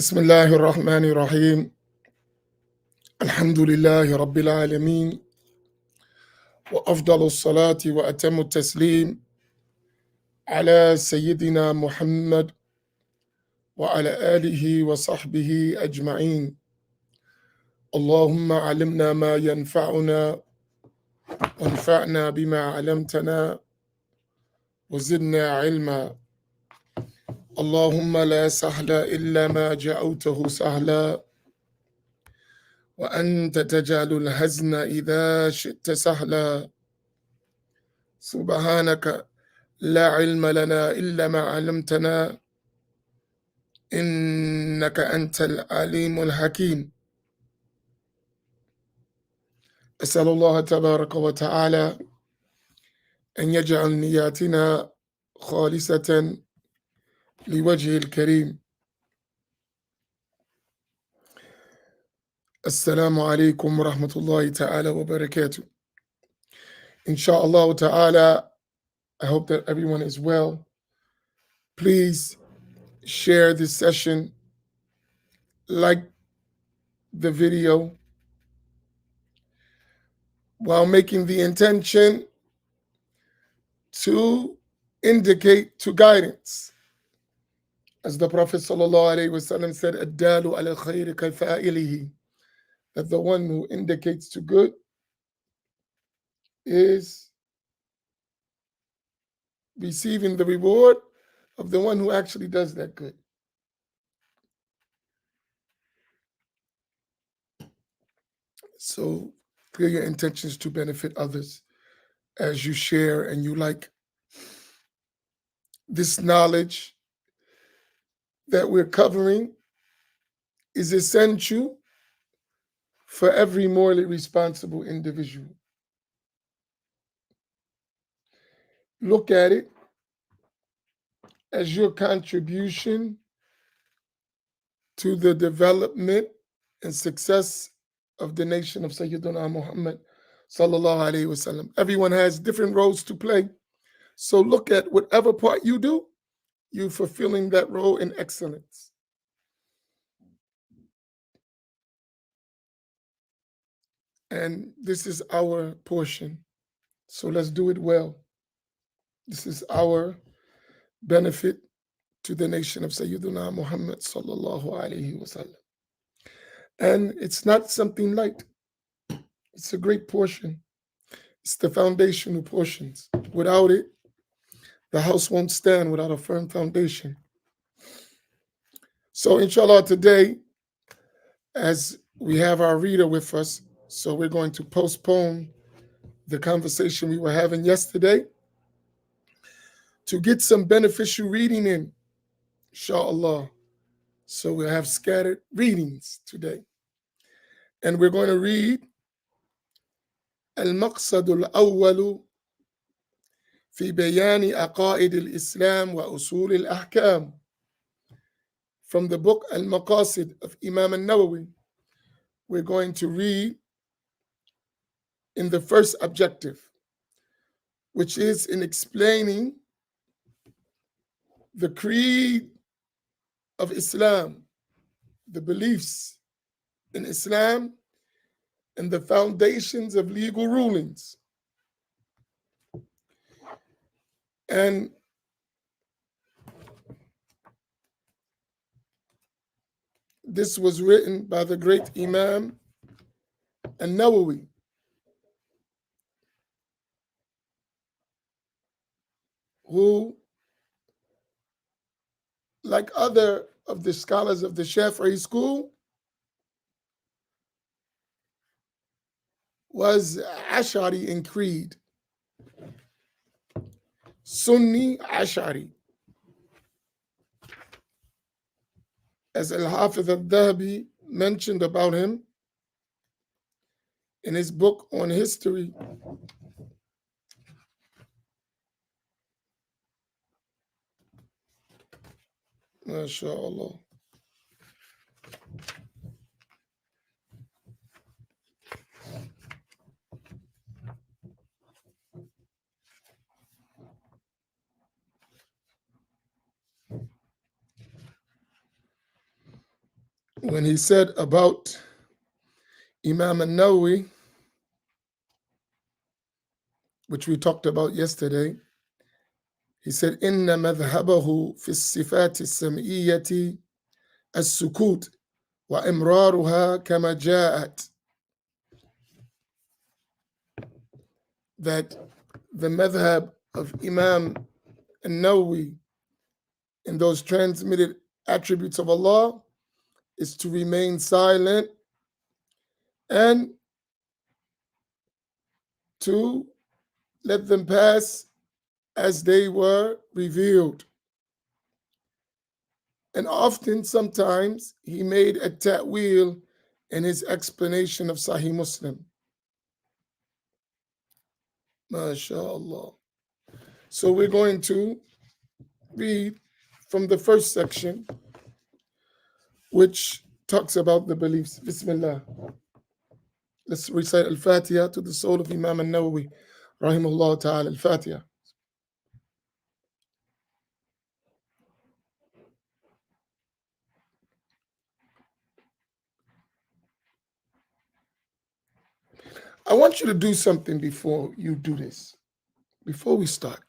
بسم الله الرحمن الرحيم الحمد لله رب العالمين وأفضل الصلاة وأتم التسليم على سيدنا محمد وعلى آله وصحبه أجمعين. اللهم علمنا ما ينفعنا وانفعنا بما علمتنا وزدنا علما. اللهم لا سهل إلا ما جعلته سهلا وأنت تجعل الحزن إذا شئت سهلا. سبحانك لا علم لنا إلا ما علمتنا إنك أنت العليم الحكيم. أسأل الله تبارك وتعالى أن يجعل نياتنا خالصة لوجهه الكريم. السلام عليكم ورحمة الله تعالى وبركاته. Inshallah ta'ala, I hope that everyone is well. Please share this session, like the video, while making the intention to indicate to guidance. As the Prophet ﷺ said, "Ad-dalu ala khayri kafa'ilihi," that the one who indicates to good is receiving the reward of the one who actually does that good. So clear your intentions to benefit others as you share and you like. This knowledge that we're covering is essential for every morally responsible individual. Look at it as your contribution to the development and success of the nation of Sayyidina Muhammad sallallahu alaihi wasallam. Everyone has different roles to play. So look at whatever part you do, you're fulfilling that role in excellence. And this is our portion. So let's do it well. This is our benefit to the nation of Sayyidina Muhammad sallallahu alaihi wasallam. And it's not something light. It's a great portion. It's the foundational portions. Without it, the house won't stand without a firm foundation. So inshallah today, as we have our reader with us, so we're going to postpone the conversation we were having yesterday to get some beneficial reading in, inshallah. So we'll have scattered readings today. And we're going to read المقصد الأول في بيان عقائد الإسلام وأصول الأحكام, from the book Al-Maqasid of Imam al-Nawawi. We're going to read in the first objective, which is in explaining the creed of Islam, the beliefs in Islam, and the foundations of legal rulings. And this was written by the great Imam al-Nawawi, who, like other of the scholars of the Shafi'i school, was Ash'ari in creed, Sunni Ash'ari. As Al-Hafiz al-Dhahabi mentioned about him in his book on history, MashaAllah. when he said about Imam al-Nawawi, which we talked about yesterday, he said, "Inna madhhabahu fi sifat as-sam'iyyati as-sukut wa imraruha kama ja'at." That the madhhab of Imam al-Nawawi in those transmitted attributes of Allah is to remain silent and to let them pass as they were revealed. And often, sometimes, he made a ta'wil in his explanation of Sahih Muslim. MashaAllah. So we're going to read from the first section, which talks about the beliefs. Bismillah. Let's recite Al-Fatiha to the soul of Imam al-Nawawi, rahimahullah ta'ala. Al-Fatiha. I want you to do something before you do this. Before we start,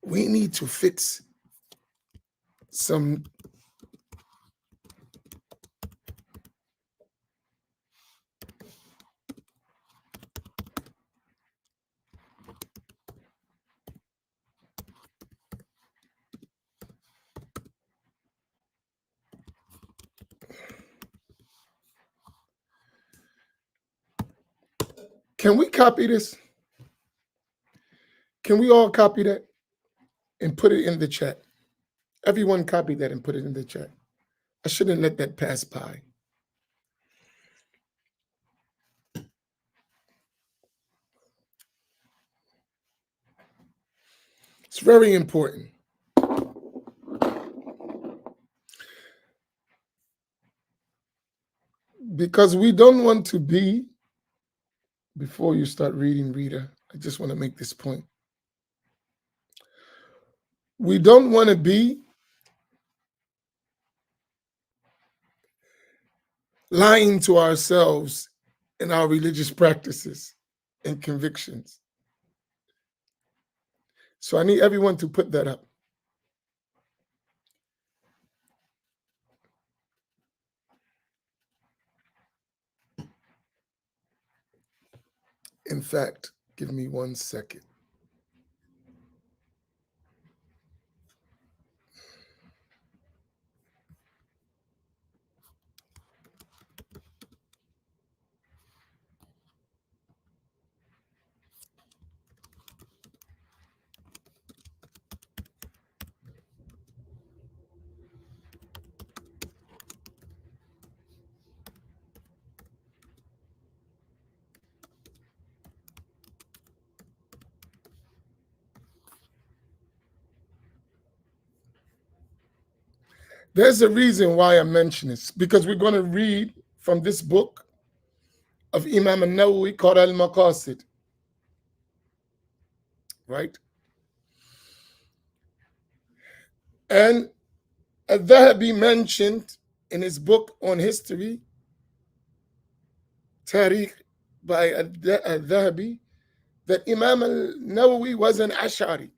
we need to fix some Can we copy this? Can we all copy that and put it in the chat? Everyone copy that and put it in the chat. I shouldn't let that pass by. It's very important. Because we don't want to be, before you start reading, reader, I just want to make this point. We don't want to be lying to ourselves in our religious practices and convictions. So I need everyone to put that up. In fact, give me 1 second. There's a reason why I mention this, because we're going to read from this book of Imam al-Nawawi called Al-Maqasid, right? And al-Dhahabi mentioned in his book on history, Tariq by al-Dhahabi, that Imam al-Nawawi was an Ash'ari.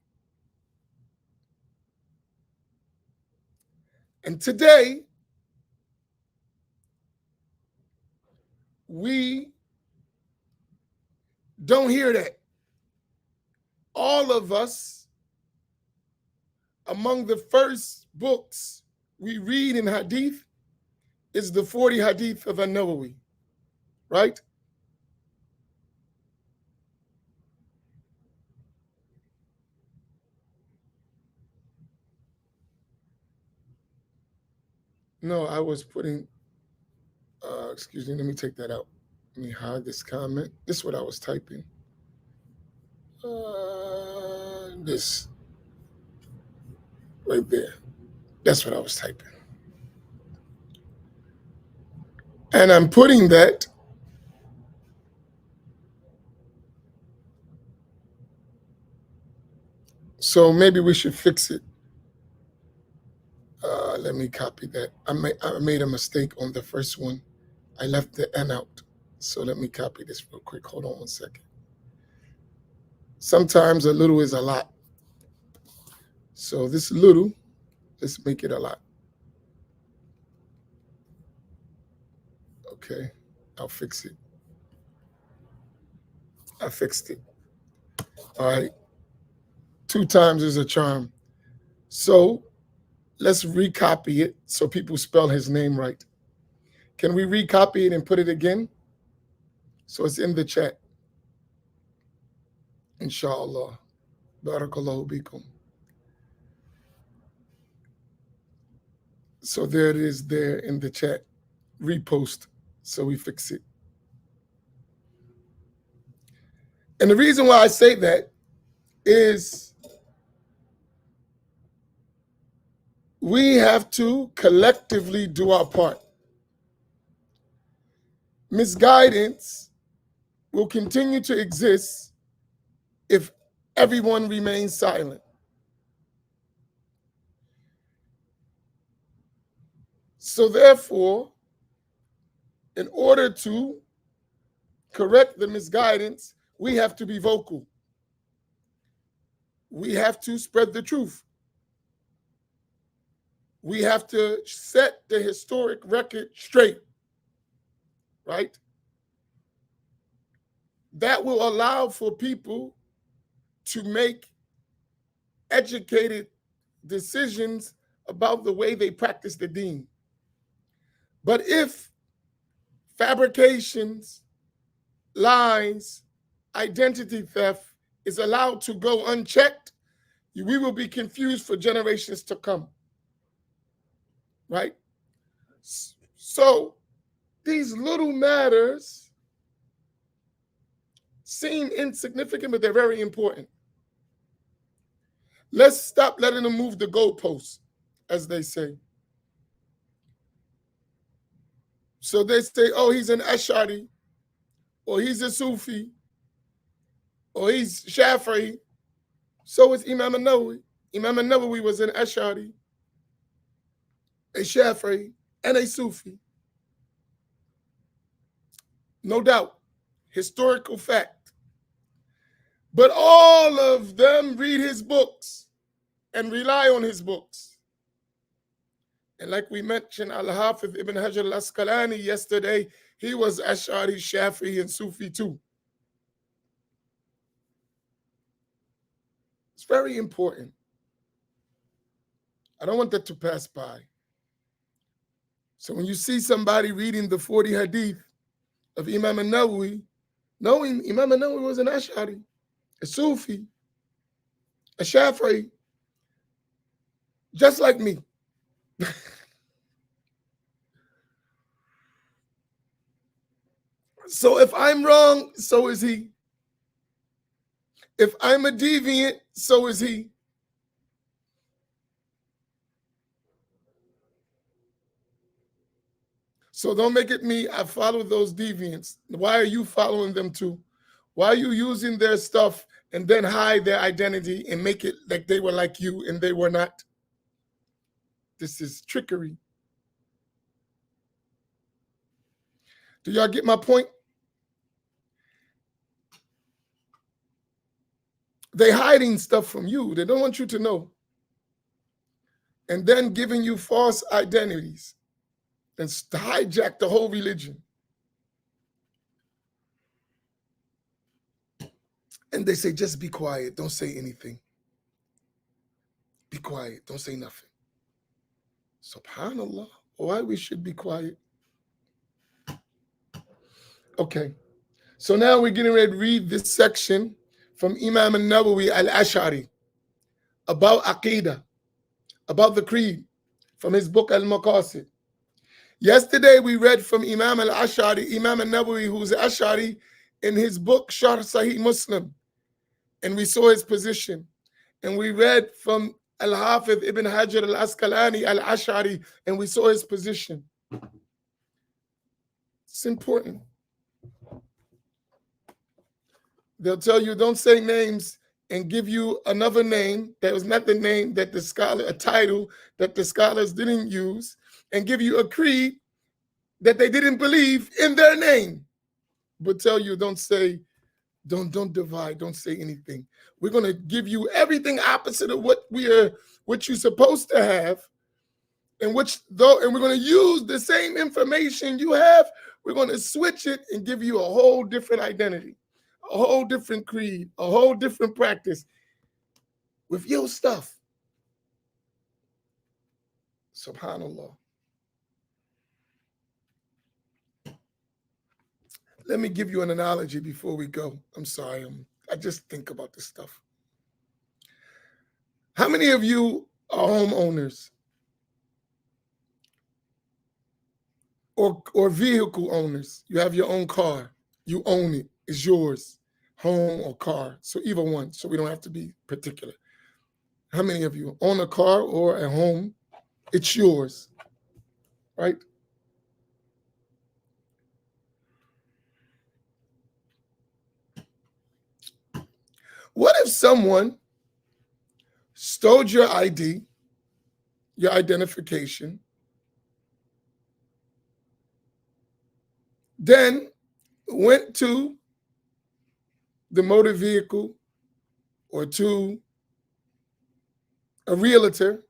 And today, we don't hear that. All of us, among the first books we read in Hadith is the 40 Hadith of al-Nawawi, right? No, I was putting, excuse me, let me take that out. Let me hide this comment. This is what I was typing. This right there. That's what I was typing. And I'm putting that so maybe we should fix it. Let me copy that. I made a mistake on the first one. I left the N out. So let me copy this real quick. Hold on one second. Sometimes a little is a lot. So this little, let's make it a lot. Okay, I'll fix it. I fixed it. All right. 2 times is a charm. So let's recopy it so people spell his name right. Can we recopy it and put it again? So it's in the chat. Inshallah. Barakallahu bikum. So there it is there in the chat. Repost. So we fix it. And the reason why I say that is we have to collectively do our part. Misguidance will continue to exist if everyone remains silent. So therefore, in order to correct the misguidance, we have to be vocal. We have to spread the truth. We have to set the historic record straight, right? That will allow for people to make educated decisions about the way they practice the deen. But if fabrications, lies, identity theft is allowed to go unchecked, we will be confused for generations to come, right? So these little matters seem insignificant, but they're very important. Let's stop letting them move the goalposts, as they say. So they say, oh, he's an Ash'ari, or he's a Sufi, or he's Shafi'i. So is Imam al-Nawawi. Imam al-Nawawi was an Ash'ari, a Shafi'i, and a Sufi. No doubt. Historical fact. But all of them read his books and rely on his books. And like we mentioned, Al-Hafiz Ibn Hajar al-Asqalani yesterday, he was Ash'ari, Shafi'i, and Sufi too. It's very important. I don't want that to pass by. So when you see somebody reading the 40 hadith of Imam al-Nawawi, knowing Imam al-Nawawi was an Ash'ari, a Sufi, a Shafi'i, just like me. So if I'm wrong, so is he. If I'm a deviant, so is he. So don't make it me, I follow those deviants. Why are you following them too? Why are you using their stuff and then hide their identity and make it like they were like you and they were not? This is trickery. Do y'all get my point? They're hiding stuff from you. They don't want you to know. And then giving you false identities and hijack the whole religion. And they say, just be quiet. Don't say anything. Be quiet. Don't say nothing. SubhanAllah. Why we should be quiet? Okay. So now we're getting ready to read this section from Imam al-Nawawi al-Ash'ari about Aqidah, about the creed, from his book Al-Maqasid. Yesterday we read from Imam al-Ash'ari, Imam al-Nawawi, who's Ash'ari, in his book Sharh Sahih Muslim, and we saw his position. And we read from Al-Hafiz Ibn Hajar al-Asqalani al-Ash'ari, and we saw his position. It's important. They'll tell you, don't say names and give you another name that was not the name that the scholar, a title that the scholars didn't use, and give you a creed that they didn't believe in their name, but tell you don't divide, don't say anything. We're going to give you everything opposite of what you're supposed to have, and we're going to use the same information you have. We're going to switch it and give you a whole different identity, a whole different creed, a whole different practice with your stuff. Subhanallah. Let me give you an analogy before we go. I'm sorry. I just think about this stuff. How many of you are homeowners or vehicle owners? You have your own car. You own it. It's yours, home or car. So either one, so we don't have to be particular. How many of you own a car or a home? It's yours, right? What if someone stole your ID, your identification, then went to the motor vehicle or to a realtor,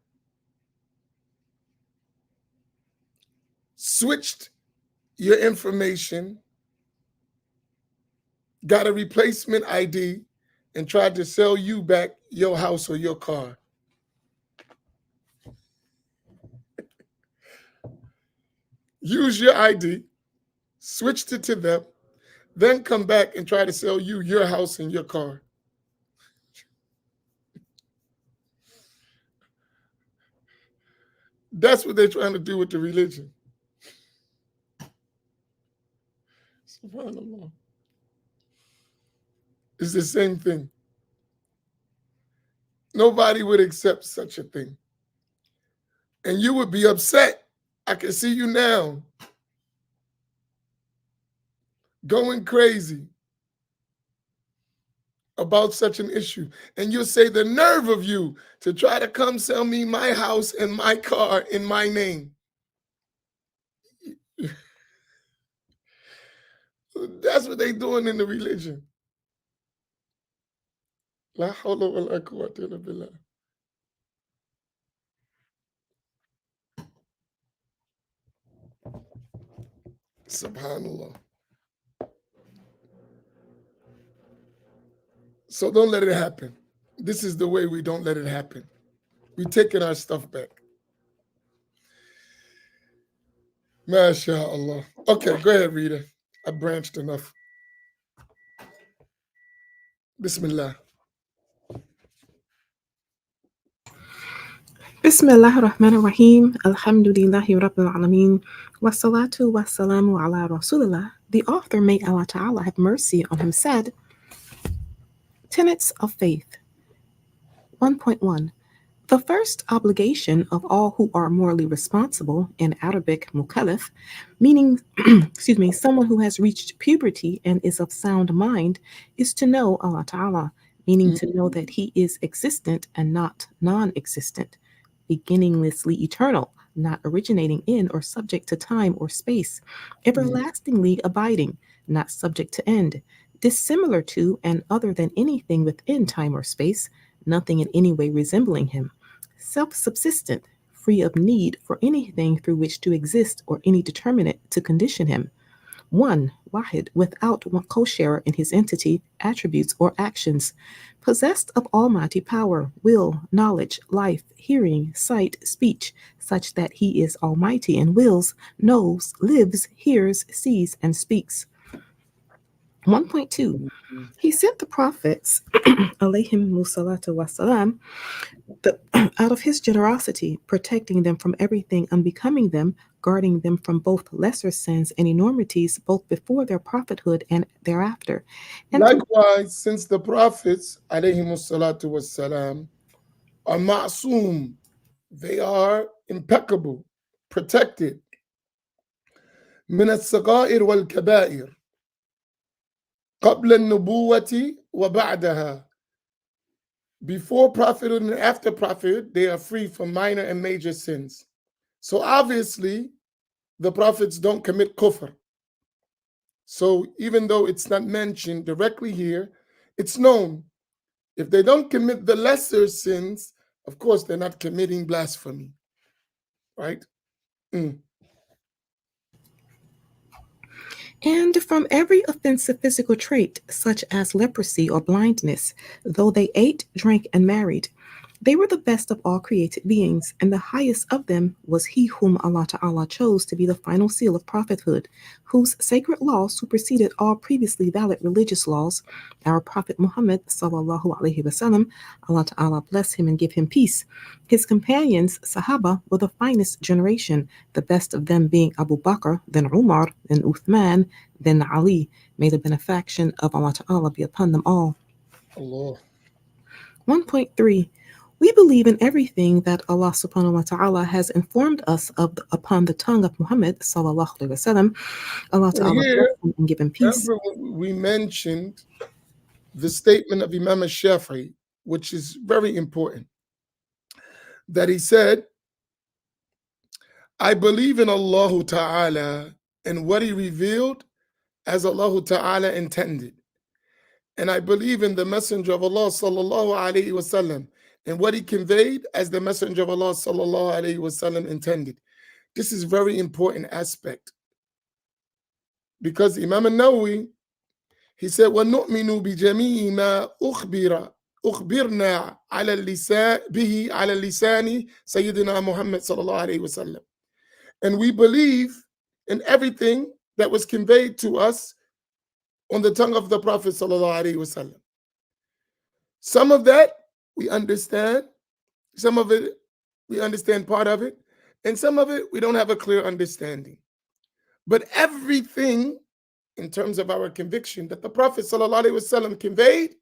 switched your information, got a replacement ID, and tried to sell you back your house or your car? Use your ID, switched it to them, then come back and try to sell you your house and your car. That's what they're trying to do with the religion. SubhanAllah. It's the same thing. Nobody would accept such a thing. And you would be upset. I can see you now going crazy about such an issue. And you'll say, the nerve of you to try to come sell me my house and my car in my name. That's what they're doing in the religion. La hawla wa la quwwata illa billah. Subhanallah. So don't let it happen. This is the way we don't let it happen. We're taking our stuff back. MashaAllah. Okay, go ahead, Rita. I branched enough. Bismillah. Bismillah ar-Rahman ar-Rahim. Alhamdulillahi Rabbil Alameen. Wassalatu wassalamu ala Rasulillah. The author, may Allah Ta'ala have mercy on him, said, Tenets of Faith. 1.1. The first obligation of all who are morally responsible, in Arabic mukallaf, meaning someone who has reached puberty and is of sound mind, is to know Allah Ta'ala, meaning to know that He is existent and not non-existent, beginninglessly eternal, not originating in or subject to time or space, everlastingly abiding, not subject to end, dissimilar to and other than anything within time or space, nothing in any way resembling Him, self-subsistent, free of need for anything through which to exist or any determinate to condition Him. One, Wahid, without one co-sharer in His entity, attributes, or actions, possessed of almighty power, will, knowledge, life, hearing, sight, speech, such that He is almighty and wills, knows, lives, hears, sees, and speaks. 1.2. He sent the prophets, alayhim salatu wassalam, out of His generosity, protecting them from everything unbecoming them, guarding them from both lesser sins and enormities, both before their prophethood and thereafter. And likewise, since the prophets, alayhim salatu wassalam, are ma'soom, they are impeccable, protected, من الصغائر والكبائر قبل النبوة وبعدها. Before prophethood and after prophethood, they are free from minor and major sins. So obviously, the prophets don't commit kufr. So even though it's not mentioned directly here, it's known. If they don't commit the lesser sins, of course, they're not committing blasphemy, right? Mm. And from every offensive physical trait, such as leprosy or blindness, though they ate, drank, and married, they were the best of all created beings, and the highest of them was he whom Allah Ta'ala chose to be the final seal of prophethood, whose sacred law superseded all previously valid religious laws. Our Prophet Muhammad sallallahu alaihi wasallam, Allah Ta'ala bless him and give him peace. His companions, Sahaba, were the finest generation, the best of them being Abu Bakr, then Umar, then Uthman, then Ali. May the benefaction of Allah Ta'ala be upon them all. Allah. 1.3. We believe in everything that Allah subhanahu wa ta'ala has informed us of upon the tongue of Muhammad sallallahu alaihi wasallam. Allah And ta'ala bless here, him and give him peace. remember we mentioned the statement of Imam al-Shafi'i, which is very important, that he said, I believe in Allah Ta'ala and what he revealed as Allah Ta'ala intended. And I believe in the Messenger of Allah sallallahu alaihi wasallam and what he conveyed as the Messenger of Allah sallallahu alaihi wasallam intended. This is very important aspect because Imam al-Nawawi, he said, وَنُؤْمِنُ بِجَمِيعِ مَا أُخْبِرْنَا على اللسان به على اللسان سيدنا محمد صلى الله عليه وسلم. And we believe in everything that was conveyed to us on the tongue of the Prophet sallallahu alaihi wasallam. Some of that we understand, some of it we understand part of it, and some of it we don't have a clear understanding. But everything in terms of our conviction that the Prophet sallallahu alaihi wasallam conveyed,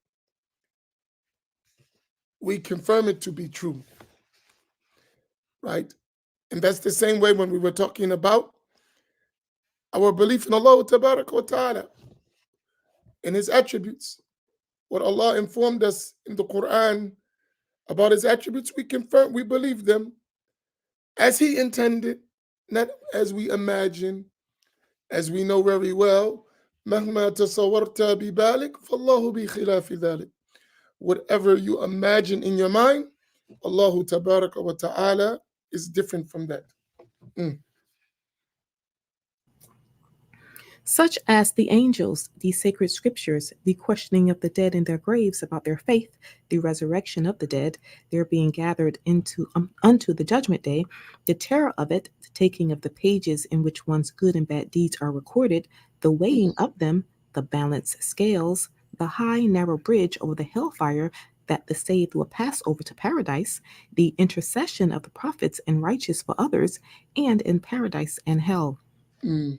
we confirm it to be true, right? And that's the same way when we were talking about our belief in Allah tabarak wa ta'ala and his attributes. What Allah informed us in the Quran about his attributes, we confirm, we believe them as he intended, not as we imagine, as we know very well. مهما تصورت ببالك فالله بخلاف ذلك. Whatever you imagine in your mind, Allah tabaraka wa ta'ala is different from that. Mm. Such as the angels, the sacred scriptures, the questioning of the dead in their graves about their faith, the resurrection of the dead, their being gathered into unto the judgment day, the terror of it, the taking of the pages in which one's good and bad deeds are recorded, the weighing of them, the balance scales, the high narrow bridge over the hellfire that the saved will pass over to paradise, the intercession of the prophets and righteous for others, and in paradise and hell. Mm.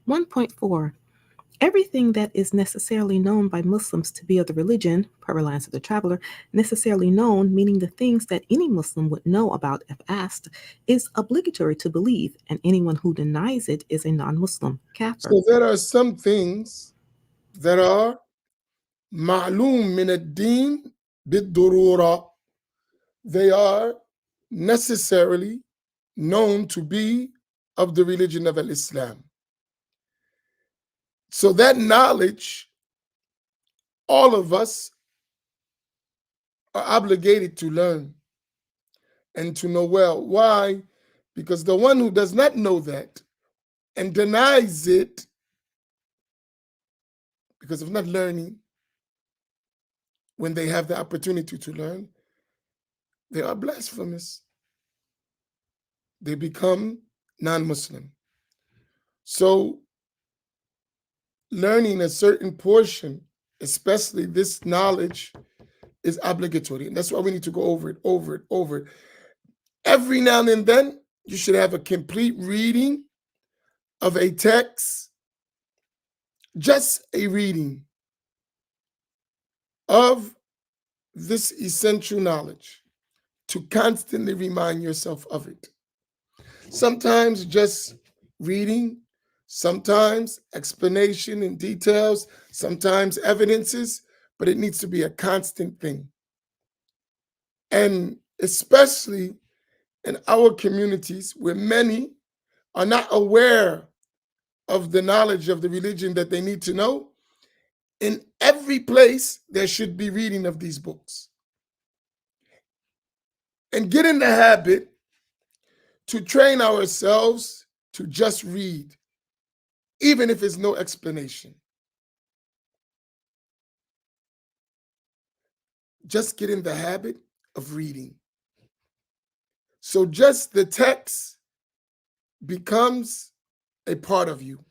1.4. Everything that is necessarily known by Muslims to be of the religion, per reliance of the traveler, necessarily known, meaning the things that any Muslim would know about if asked, is obligatory to believe, and anyone who denies it is a non-Muslim, kafir. So there are some things that are معلوم من الدين بالضرورة. They are necessarily known to be of the religion of Islam. So that knowledge, all of us are obligated to learn and to know well. Why? Because the one who does not know that and denies it because of not learning, when they have the opportunity to learn, they are blasphemous. They become non-Muslim. So learning a certain portion, especially this knowledge, is obligatory. And that's why we need to go over it. Every now and then, you should have a complete reading of a text, just a reading of this essential knowledge to constantly remind yourself of it. Sometimes just reading, sometimes explanation and details, sometimes evidences, but it needs to be a constant thing. And especially in our communities where many are not aware of the knowledge of the religion that they need to know, in every place there should be reading of these books. And get in the habit to train ourselves to just read, even if it's no explanation. Just get in the habit of reading. So just the text becomes a part of you.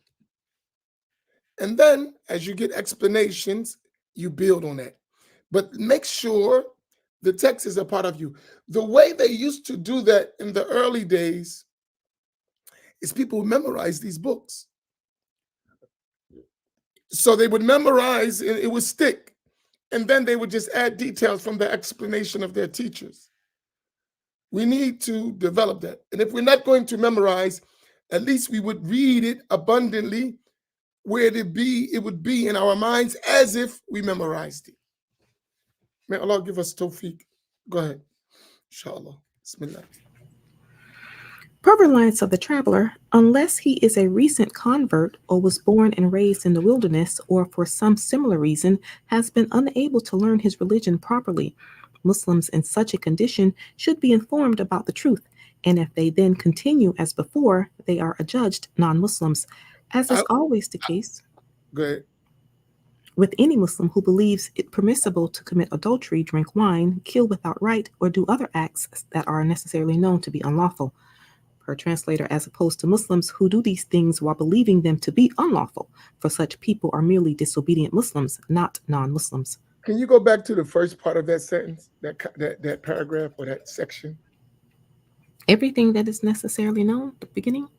And then as you get explanations, you build on that. But make sure the text is a part of you. The way they used to do that in the early days is people memorize these books. So they would memorize, and it would stick. And then they would just add details from the explanation of their teachers. We need to develop that. And if we're not going to memorize, at least we would read it abundantly where it would be in our minds as if we memorized it. May Allah give us tawfiq. Go ahead. Inshallah. Bismillah. Proverlines of the traveler, unless he is a recent convert or was born and raised in the wilderness or for some similar reason has been unable to learn his religion properly. Muslims in such a condition should be informed about the truth, and if they then continue as before, they are adjudged non-Muslims, as is always the case Go ahead. with any Muslim who believes it permissible to commit adultery, drink wine, kill without right, or do other acts that are necessarily known to be unlawful. Per translator, as opposed to Muslims who do these things while believing them to be unlawful, for such people are merely disobedient Muslims, not non-Muslims. Can you go back to the first part of that sentence, that paragraph or that section? Everything that is necessarily known, the beginning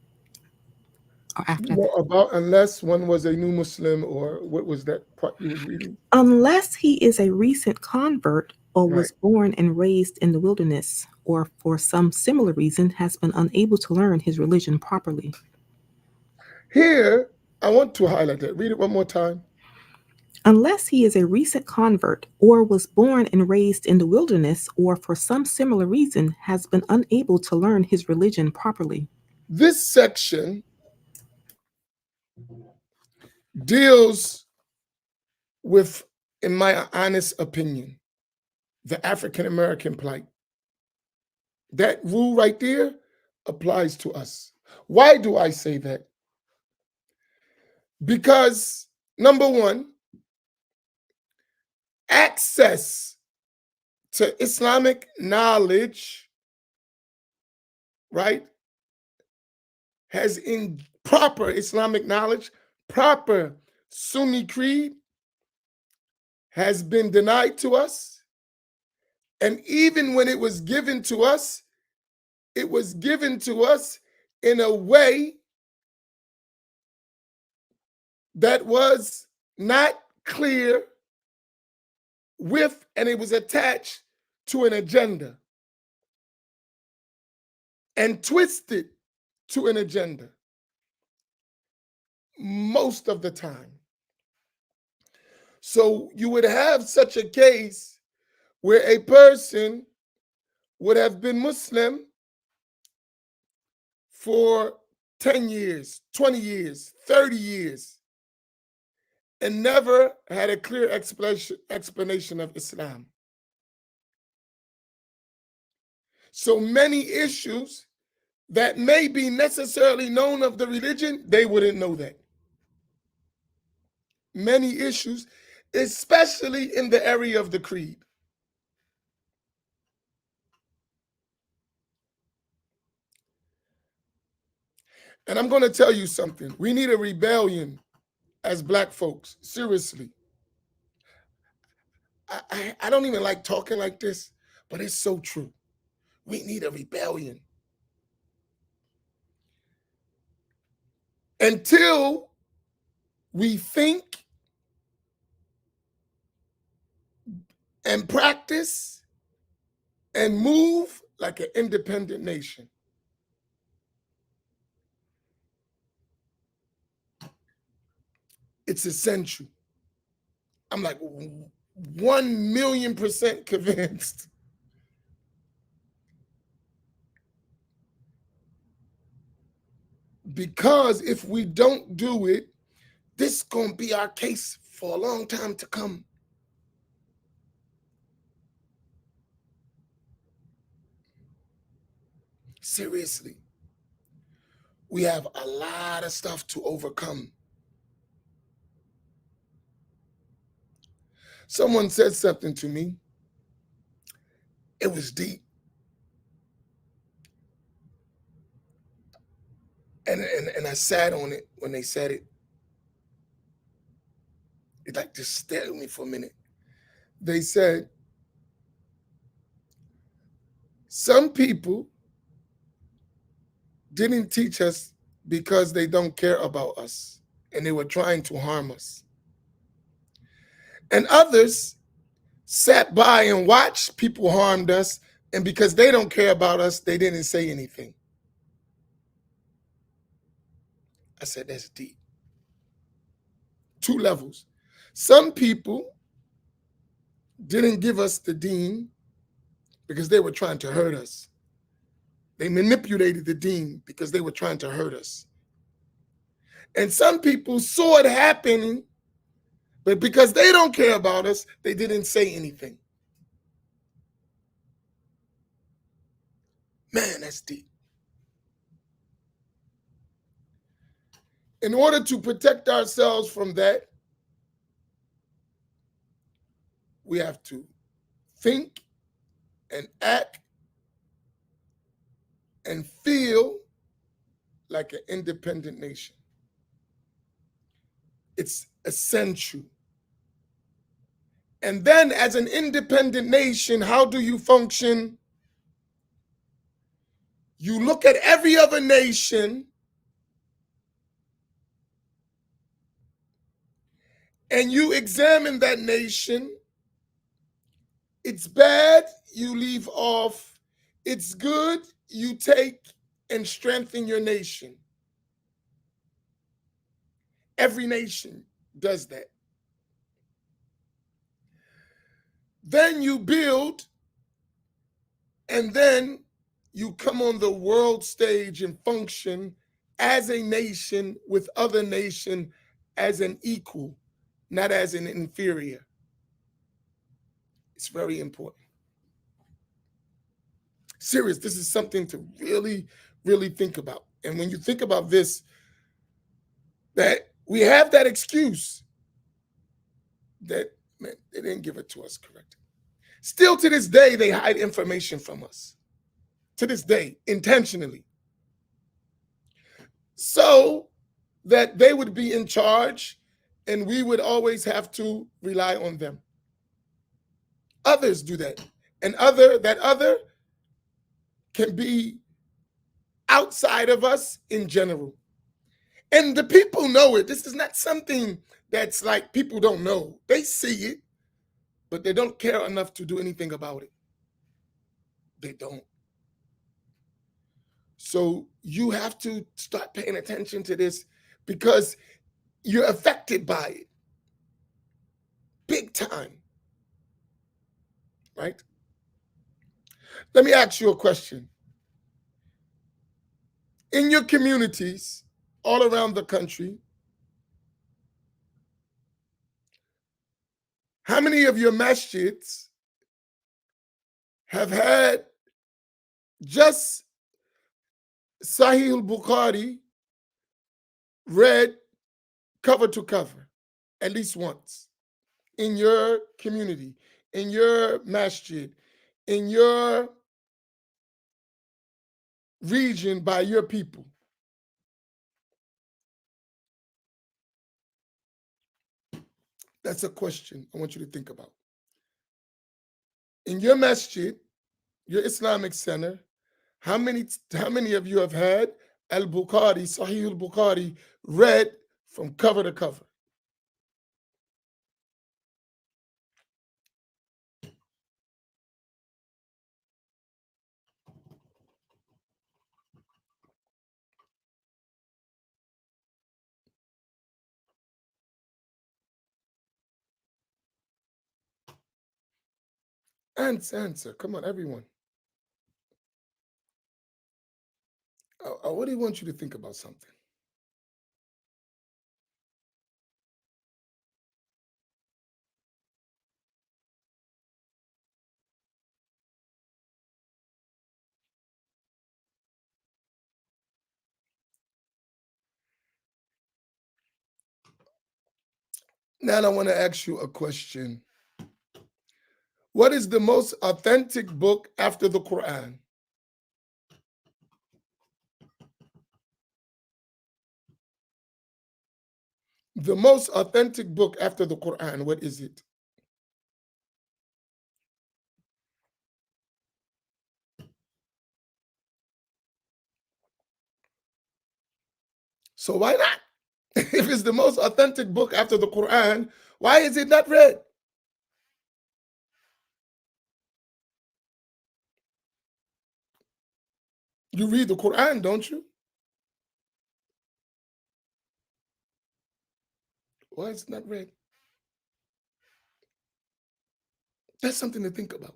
or after that? About unless one was a new Muslim, or what was that part you was reading? Unless he is a recent convert or Right. was born and raised in the wilderness or for some similar reason has been unable to learn his religion properly. Here, I want to highlight that. Read it one more time. Unless he is a recent convert or was born and raised in the wilderness or for some similar reason has been unable to learn his religion properly. This section deals with, in my honest opinion, the African American plight. That rule right there applies to us. Why do I say that? Because, number one, access to Islamic knowledge, right, has in proper Islamic knowledge, proper Sunni creed has been denied to us. And even when it was given to us, it was given to us in a way that was not clear with, and it was attached to an agenda and twisted to an agenda most of the time. So you would have such a case where a person would have been Muslim for 10 years, 20 years, 30 years, and never had a clear explanation of Islam. So many issues that may be necessarily known of the religion, they wouldn't know that. Many issues, especially in the area of the creed. And I'm going to tell you something. We need a rebellion as Black folks, seriously. I don't even like talking like this, but it's so true. We need a rebellion. Until we think and practice and move like an independent nation. It's essential. I'm like 1,000,000% convinced Because if we don't do it, this is going to be our case for a long time to come. Seriously. We have a lot of stuff to overcome. Someone said something to me. It was deep. And I sat on it when they said it. It like just stared at me for a minute. They said, some people didn't teach us because they don't care about us and they were trying to harm us. And others sat by and watched people harmed us, and because they don't care about us, they didn't say anything. I said, that's deep. 2 levels. Some people didn't give us the deen because they were trying to hurt us. They manipulated the deen because they were trying to hurt us. And some people saw it happening, but because they don't care about us, they didn't say anything. Man, that's deep. In order to protect ourselves from that, we have to think and act and feel like an independent nation. It's essential. And then as an independent nation, how do you function? You look at every other nation and you examine that nation. It's bad, you leave off. It's good, you take and strengthen your nation. Every nation does that. Then you build, and then you come on the world stage and function as a nation with other nation as an equal, not as an inferior. It's very important. Serious, this is something to really, really think about. And when you think about this, that we have that excuse that, man, they didn't give it to us correct. Still to this day, they hide information from us. To this day, intentionally. So that they would be in charge and we would always have to rely on them. Others do that. And that other can be outside of us in general. And the people know it. This is not something that's like people don't know. They see it, but they don't care enough to do anything about it. They don't. So you have to start paying attention to this because you're affected by it. Big time. Right? Let me ask you a question. In your communities all around the country, how many of your masjids have had just Sahih al-Bukhari read cover to cover at least once in your community, in your masjid, in your region by your people? That's a question I want you to think about. In your masjid, your Islamic center, how many of you have had al-Bukhari, Sahih al-Bukhari read from cover to cover? Answer. Come on, everyone. I really want you to think about something. Now I want to ask you a question. What is the most authentic book after the Quran? The most authentic book after the Quran, what is it? So why not? If it's the most authentic book after the Quran, why is it not read? You read the Quran, don't you? Why is it not read? That's something to think about.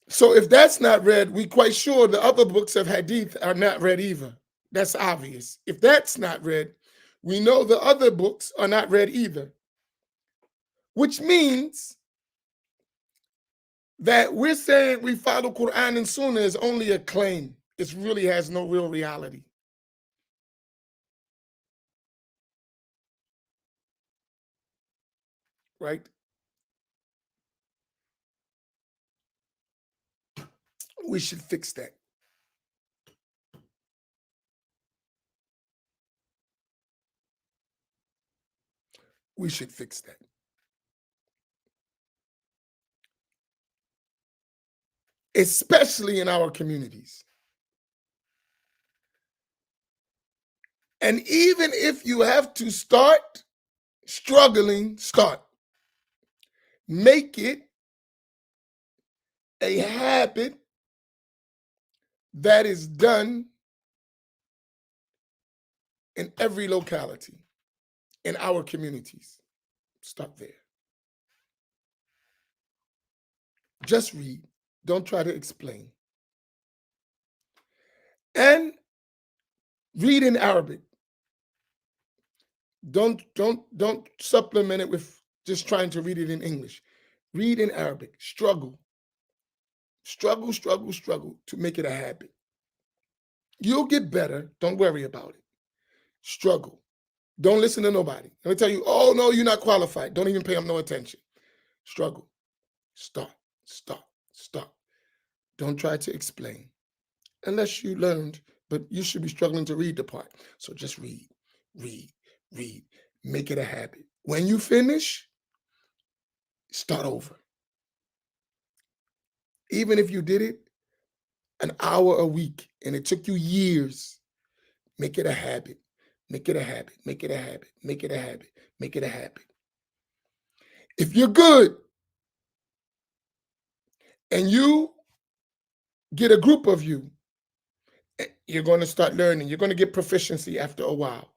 So if that's not read, we're quite sure the other books of hadith are not read either. That's obvious. If that's not read, we know the other books are not read either. Which means that we're saying we follow Quran and Sunnah is only a claim. It really has no real reality. Right? We should fix that. We should fix that. Especially in our communities. And even if you have to start struggling, start. Make it a habit that is done in every locality, in our communities. Start there. Just read. Don't try to explain. And read in Arabic. Don't supplement it with just trying to read it in English. Read in Arabic. Struggle to make it a habit. You'll get better. Don't worry about it. Struggle. Don't listen to nobody. Let me tell you, oh no, you're not qualified. Don't even pay them no attention. Struggle. Start. Don't try to explain. Unless you learned, but you should be struggling to read the part. So just read. Make it a habit. When you finish, start over. Even if you did it an hour a week and it took you years, make it a habit. Make it a habit. Make it a habit. Make it a habit. Make it a habit. If you're good and you get a group of you, you're going to start learning. You're going to get proficiency after a while.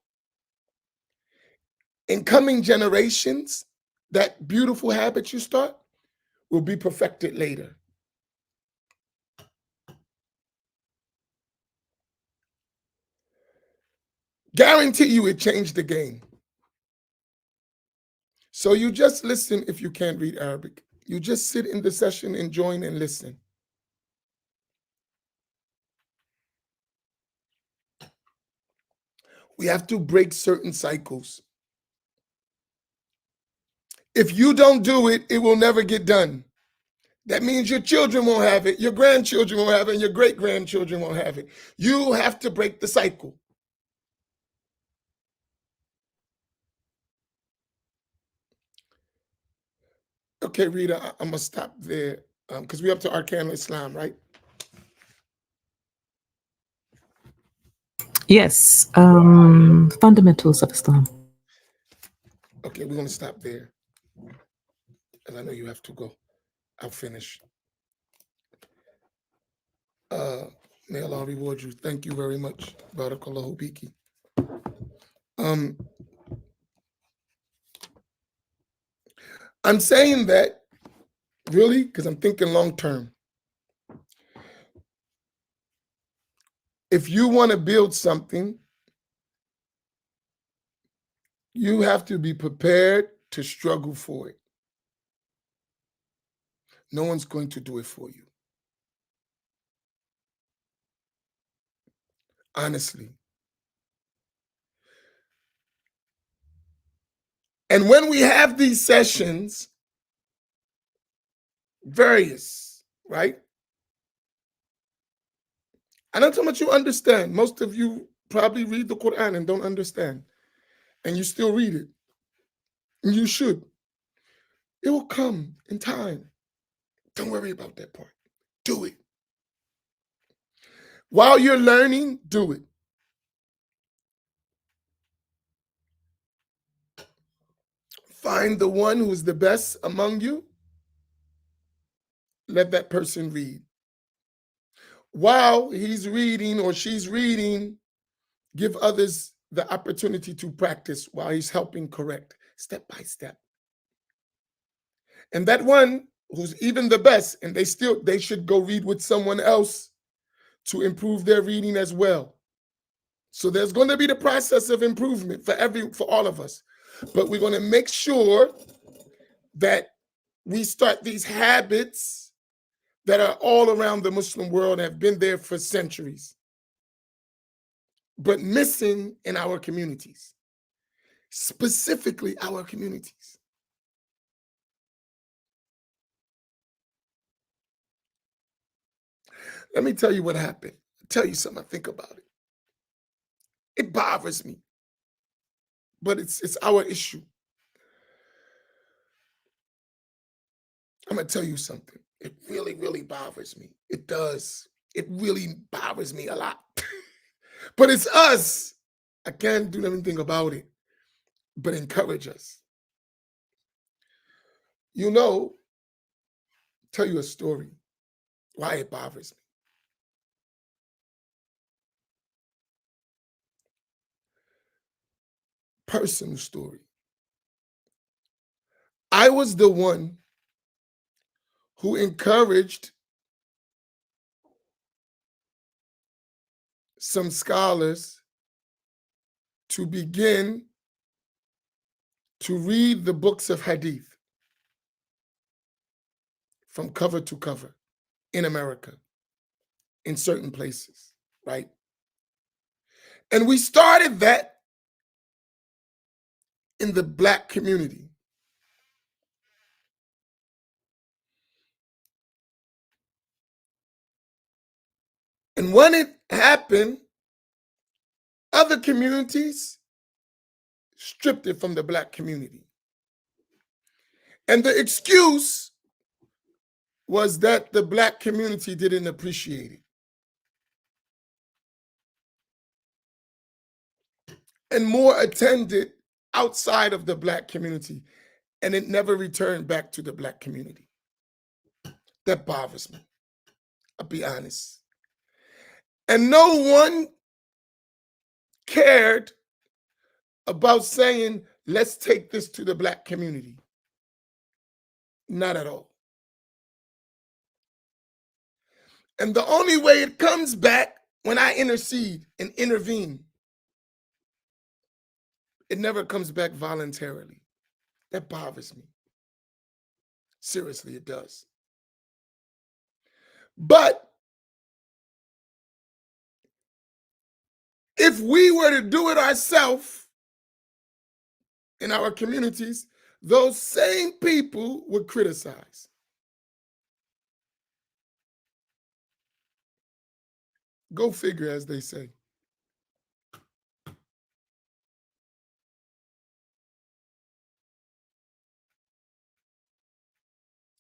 In coming generations, that beautiful habit you start will be perfected later. Guarantee you it changed the game. So you just listen if you can't read Arabic. You just sit in the session and join and listen. We have to break certain cycles. If you don't do it, it will never get done. That means your children won't have it, your grandchildren won't have it, and your great-grandchildren won't have it. You have to break the cycle. Okay, Rita, I'm going to stop there because we're up to Arkan Islam, right? Yes, fundamentals of Islam. Okay, we're going to stop there. And I know you have to go. I'll finish. May Allah reward you. Thank you very much. Barakallahu biki. I'm saying that really because I'm thinking long term. If you want to build something, you have to be prepared to struggle for it. No one's going to do it for you. honestly. And when we have these sessions, various, right? I don't know how much you understand. Most of you probably read the Quran and don't understand, and you still read it. And you should. It will come in time. Don't worry about that part. Do it. While you're learning, do it. Find the one who's the best among you. Let that person read. While he's reading or she's reading, give others the opportunity to practice while he's helping correct, step by step. And that one who's even the best, and they should go read with someone else to improve their reading as well. So there's going to be the process of improvement for all of us. But we're going to make sure that we start these habits that are all around the Muslim world, have been there for centuries, but missing in our communities, specifically our communities. Let me tell you what happened. I'll tell you something I think about it. It bothers me, but it's our issue. I'm going to tell you something. It really, really bothers me. It does. It really bothers me a lot. But it's us. I can't do anything about it, but encourage us. You know, tell you a story why it bothers me. Personal story. I was the one who encouraged some scholars to begin to read the books of hadith from cover to cover in America, in certain places, right? And we started that in the Black community. And when it happened, other communities stripped it from the Black community. And the excuse was that the Black community didn't appreciate it. And more attended outside of the Black community, and it never returned back to the Black community. That bothers me. I'll be honest. And no one cared about saying, let's take this to the Black community. Not at all. And the only way it comes back when I intercede and intervene, it never comes back voluntarily. That bothers me. Seriously, it does. But if we were to do it ourselves in our communities, those same people would criticize. Go figure, as they say.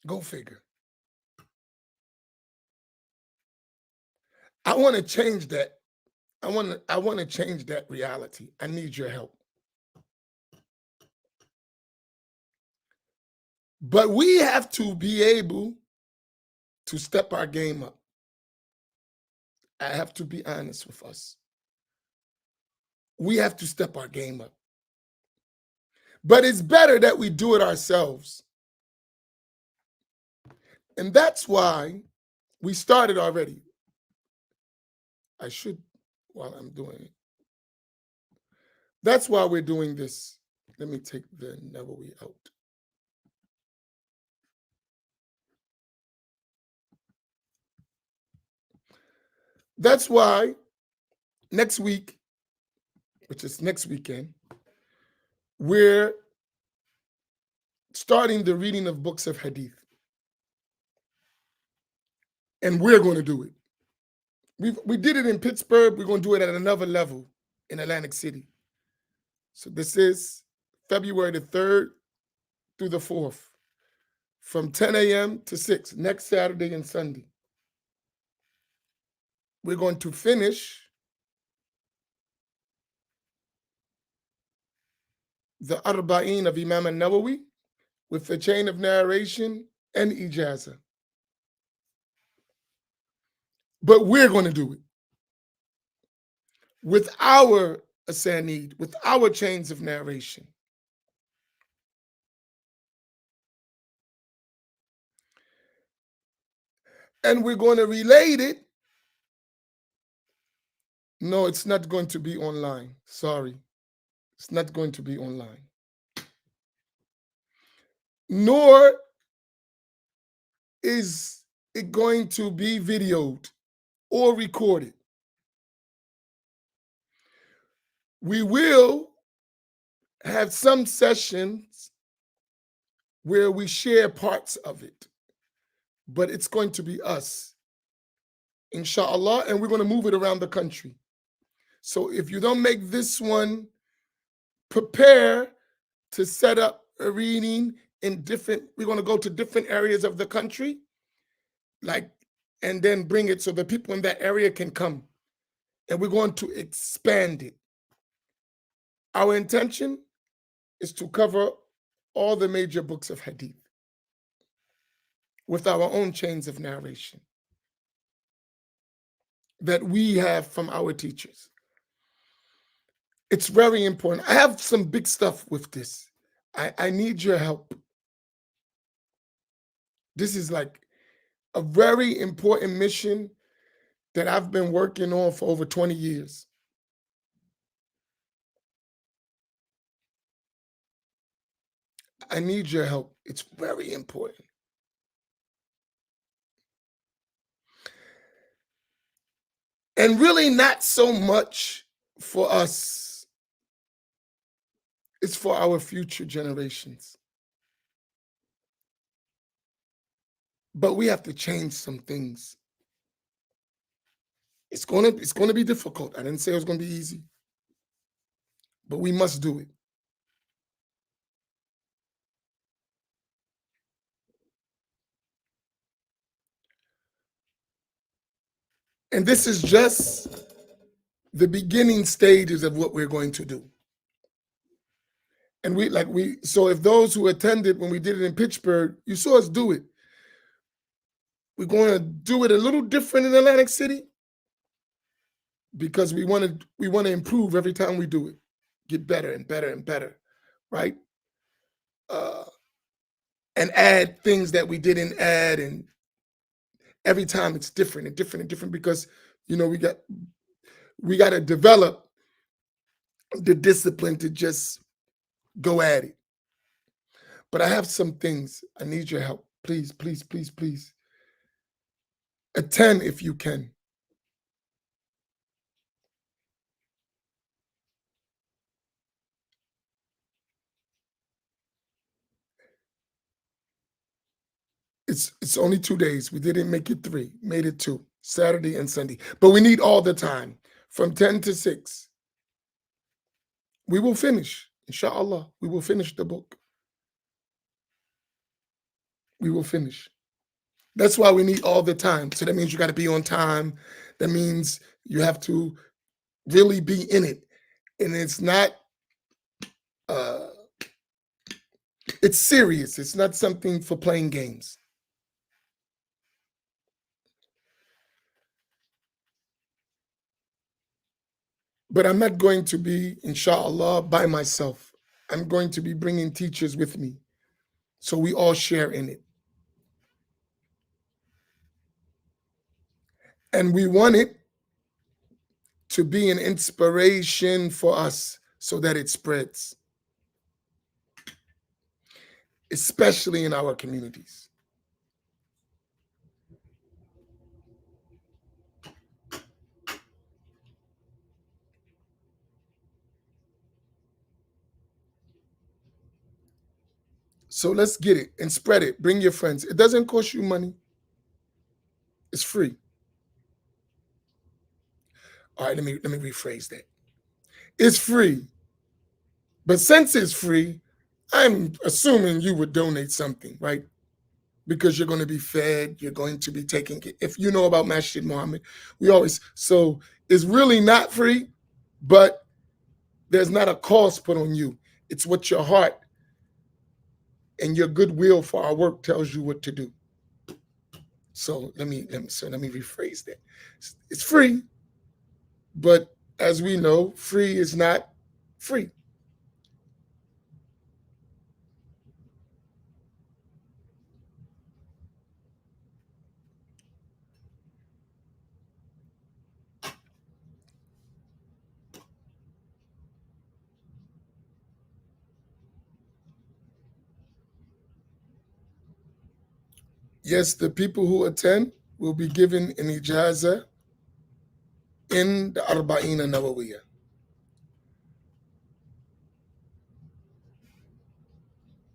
Go figure. I want to change that. I want to change that reality. I need your help. But we have to be able to step our game up. I have to be honest with us. We have to step our game up. But it's better that we do it ourselves. And that's why we started already. I should, while I'm doing it. That's why we're doing this. Let me take the Nawawi out. That's why next week, which is next weekend, we're starting the reading of books of hadith. And we're going to do it. We did it in Pittsburgh. We're going to do it at another level in Atlantic City. So this is February the 3rd through the 4th, from 10 a.m. to 6, next Saturday and Sunday. We're going to finish the Arba'in of Imam al-Nawawi with the chain of narration and ijazah. But we're going to do it with our asanid, with our chains of narration. And we're going to relate it. No, it's not going to be online. Sorry. It's not going to be online. Nor is it going to be videoed or recorded. We will have some sessions where we share parts of it, but it's going to be us, inshallah, and we're going to move it around the country. So if you don't make this one, prepare to set up a reading in different, we're going to go to different areas of the country, and then bring it so the people in that area can come. And we're going to expand it. Our intention is to cover all the major books of hadith with our own chains of narration that we have from our teachers. It's very important. I have some big stuff with this. I need your help. This is like a very important mission that I've been working on for over 20 years. I need your help. It's very important. And really not so much for us. It's for our future generations. But we have to change some things. It's gonna be difficult. I didn't say it was gonna be easy. But we must do it. And this is just the beginning stages of what we're going to do. And so if those who attended when we did it in Pittsburgh, you saw us do it. We're going to do it a little different in Atlantic City because we want to improve every time we do it, get better and better and better, right? And add things that we didn't add, and every time it's different and different and different because we got to develop the discipline to just go at it. But I have some things. I need your help. Please, please, please, please. Attend if you can. It's only 2 days. We didn't make it 3, made it 2, Saturday and Sunday. But we need all the time, from 10 to 6. We will finish, inshallah. We will finish the book. We will finish. That's why we need all the time. So that means you got to be on time. That means you have to really be in it. And it's not, it's serious. It's not something for playing games. But I'm not going to be, inshallah, by myself. I'm going to be bringing teachers with me. So we all share in it. And we want it to be an inspiration for us so that it spreads, especially in our communities. So let's get it and spread it. Bring your friends. It doesn't cost you money. It's free. All right, let me rephrase that. It's free. But since it's free, I'm assuming you would donate something, right? Because you're going to be fed, you're going to be taken. If you know about Maqasid Muhammad, so it's really not free, but there's not a cost put on you. It's what your heart and your goodwill for our work tells you what to do. So let me rephrase that. It's free, but as we know, free is not free. Yes, the people who attend will be given an ijaza in the Arba'ina Nawawiyah.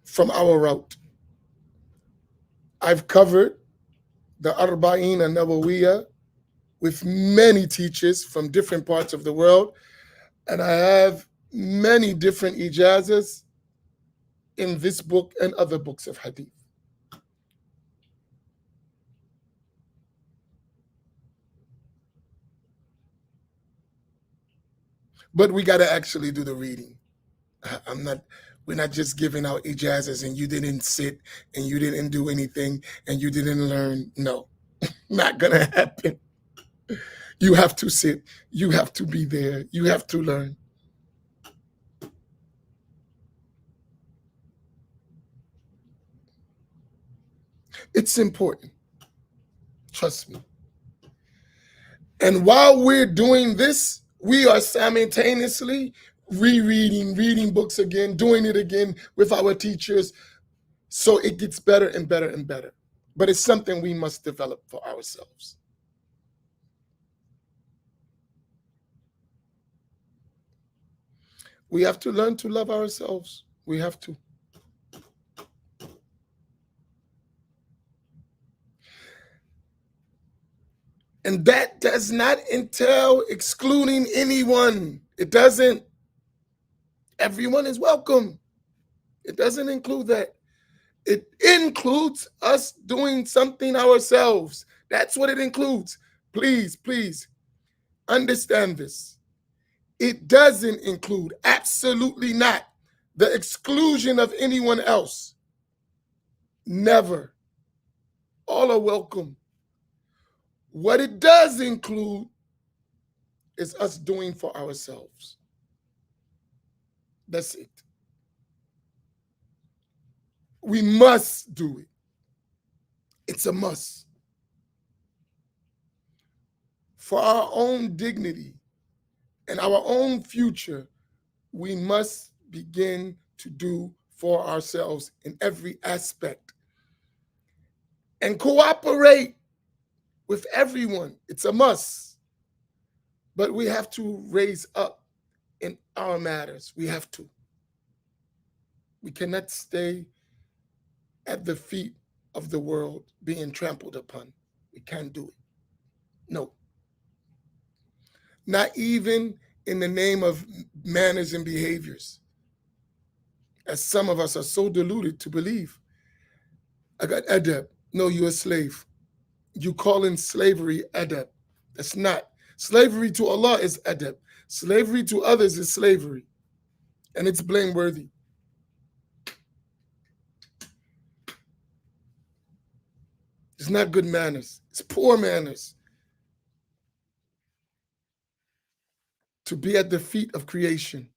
From our route. I've covered the Arba'ina Nawawiyah with many teachers from different parts of the world, and I have many different ijazas in this book and other books of hadith. But we got to actually do the reading. We're not just giving out ijazas and you didn't sit and you didn't do anything and you didn't learn. No, not going to happen. You have to sit. You have to be there. You have to learn. It's important. Trust me. And while we're doing this, we are simultaneously reading books again, doing it again with our teachers. So it gets better and better and better. But it's something we must develop for ourselves. We have to learn to love ourselves. We have to. And that does not entail excluding anyone. It doesn't. Everyone is welcome. It doesn't include that. It includes us doing something ourselves. That's what it includes. Please, please understand this. It doesn't include, absolutely not, the exclusion of anyone else. Never. All are welcome. What it does include is us doing for ourselves. That's it. We must do it. It's a must. For our own dignity and our own future, we must begin to do for ourselves in every aspect and cooperate with everyone. It's a must. But we have to raise up in our matters. We have to. We cannot stay at the feet of the world being trampled upon. We can't do it. No. Not even in the name of manners and behaviors, as some of us are so deluded to believe. I got adab. No, you're a slave. You call in slavery adab. That's not. Slavery to Allah is adab. Slavery to others is slavery. And it's blameworthy. It's not good manners. It's poor manners. To be at the feet of creation.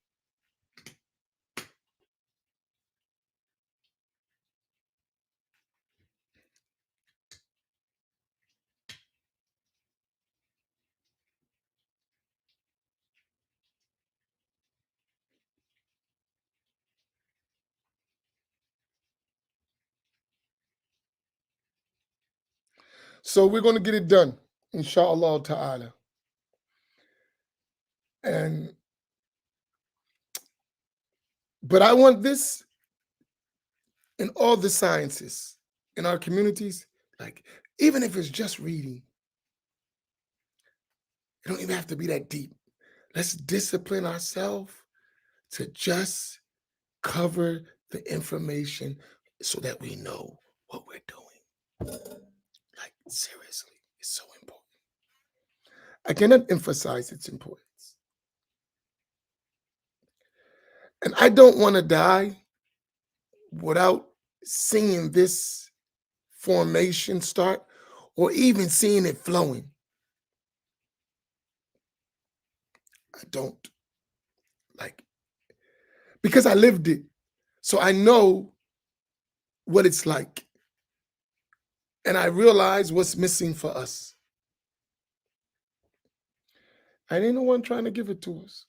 So we're going to get it done, inshallah ta'ala. But I want this in all the sciences in our communities, like even if it's just reading, it don't even have to be that deep. Let's discipline ourselves to just cover the information so that we know what we're doing. Like, seriously, it's so important. I cannot emphasize its importance. And I don't want to die without seeing this formation start or even seeing it flowing. I don't, like, because I lived it. So I know what it's like. And I realize what's missing for us. And ain't no one trying to give it to us.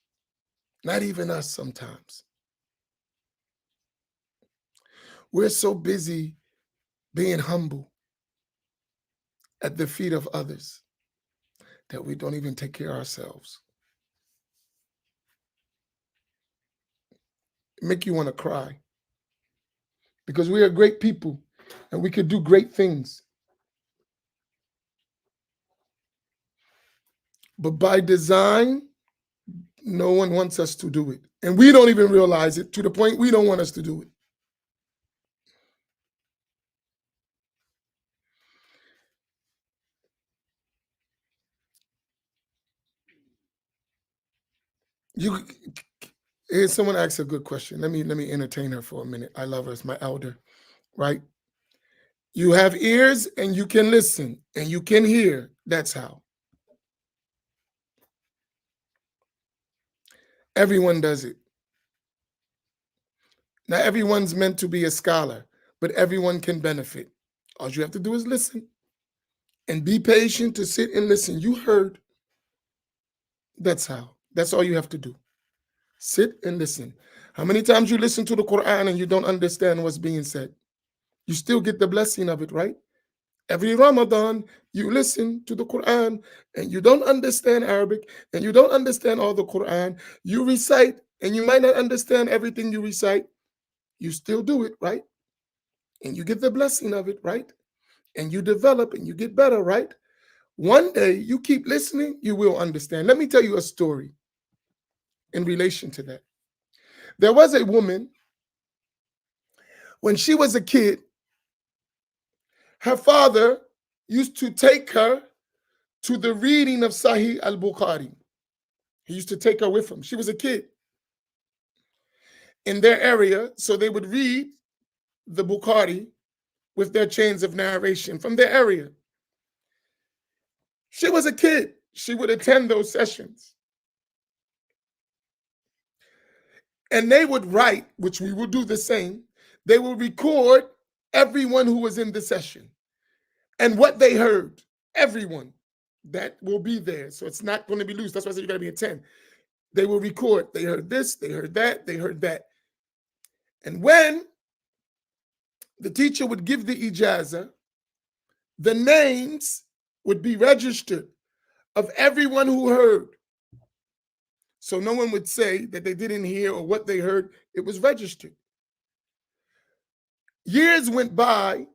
Not even us sometimes. We're so busy being humble at the feet of others that we don't even take care of ourselves. It make you want to cry. Because we are great people and we could do great things. But by design, no one wants us to do it. And we don't even realize it to the point we don't want us to do it. Here's someone asked a good question. Let me entertain her for a minute. I love her. It's my elder, right? You have ears and you can listen and you can hear. That's how. Everyone does it. Now, everyone's meant to be a scholar, but everyone can benefit. All you have to do is listen and be patient to sit and listen. You heard. That's how. That's all you have to do. Sit and listen. How many times you listen to the Quran and you don't understand what's being said? You still get the blessing of it, right? Every Ramadan, you listen to the Quran and you don't understand Arabic and you don't understand all the Quran. You recite and you might not understand everything you recite. You still do it, right? And you get the blessing of it, right? And you develop and you get better, right? One day you keep listening, you will understand. Let me tell you a story in relation to that. There was a woman, when she was a kid, her father used to take her to the reading of Sahih al-Bukhari. He used to take her with him. She was a kid in their area, so they would read the Bukhari with their chains of narration from their area. She was a kid. She would attend those sessions. And they would write, which we will do the same. They will record everyone who was in the session and what they heard. Everyone that will be there. So it's not going to be loose. That's why I said you got to be at 10. They will record. They heard this, they heard that, they heard that. And when the teacher would give the ijazah, the names would be registered of everyone who heard. So no one would say that they didn't hear or what they heard. It was registered. Years went by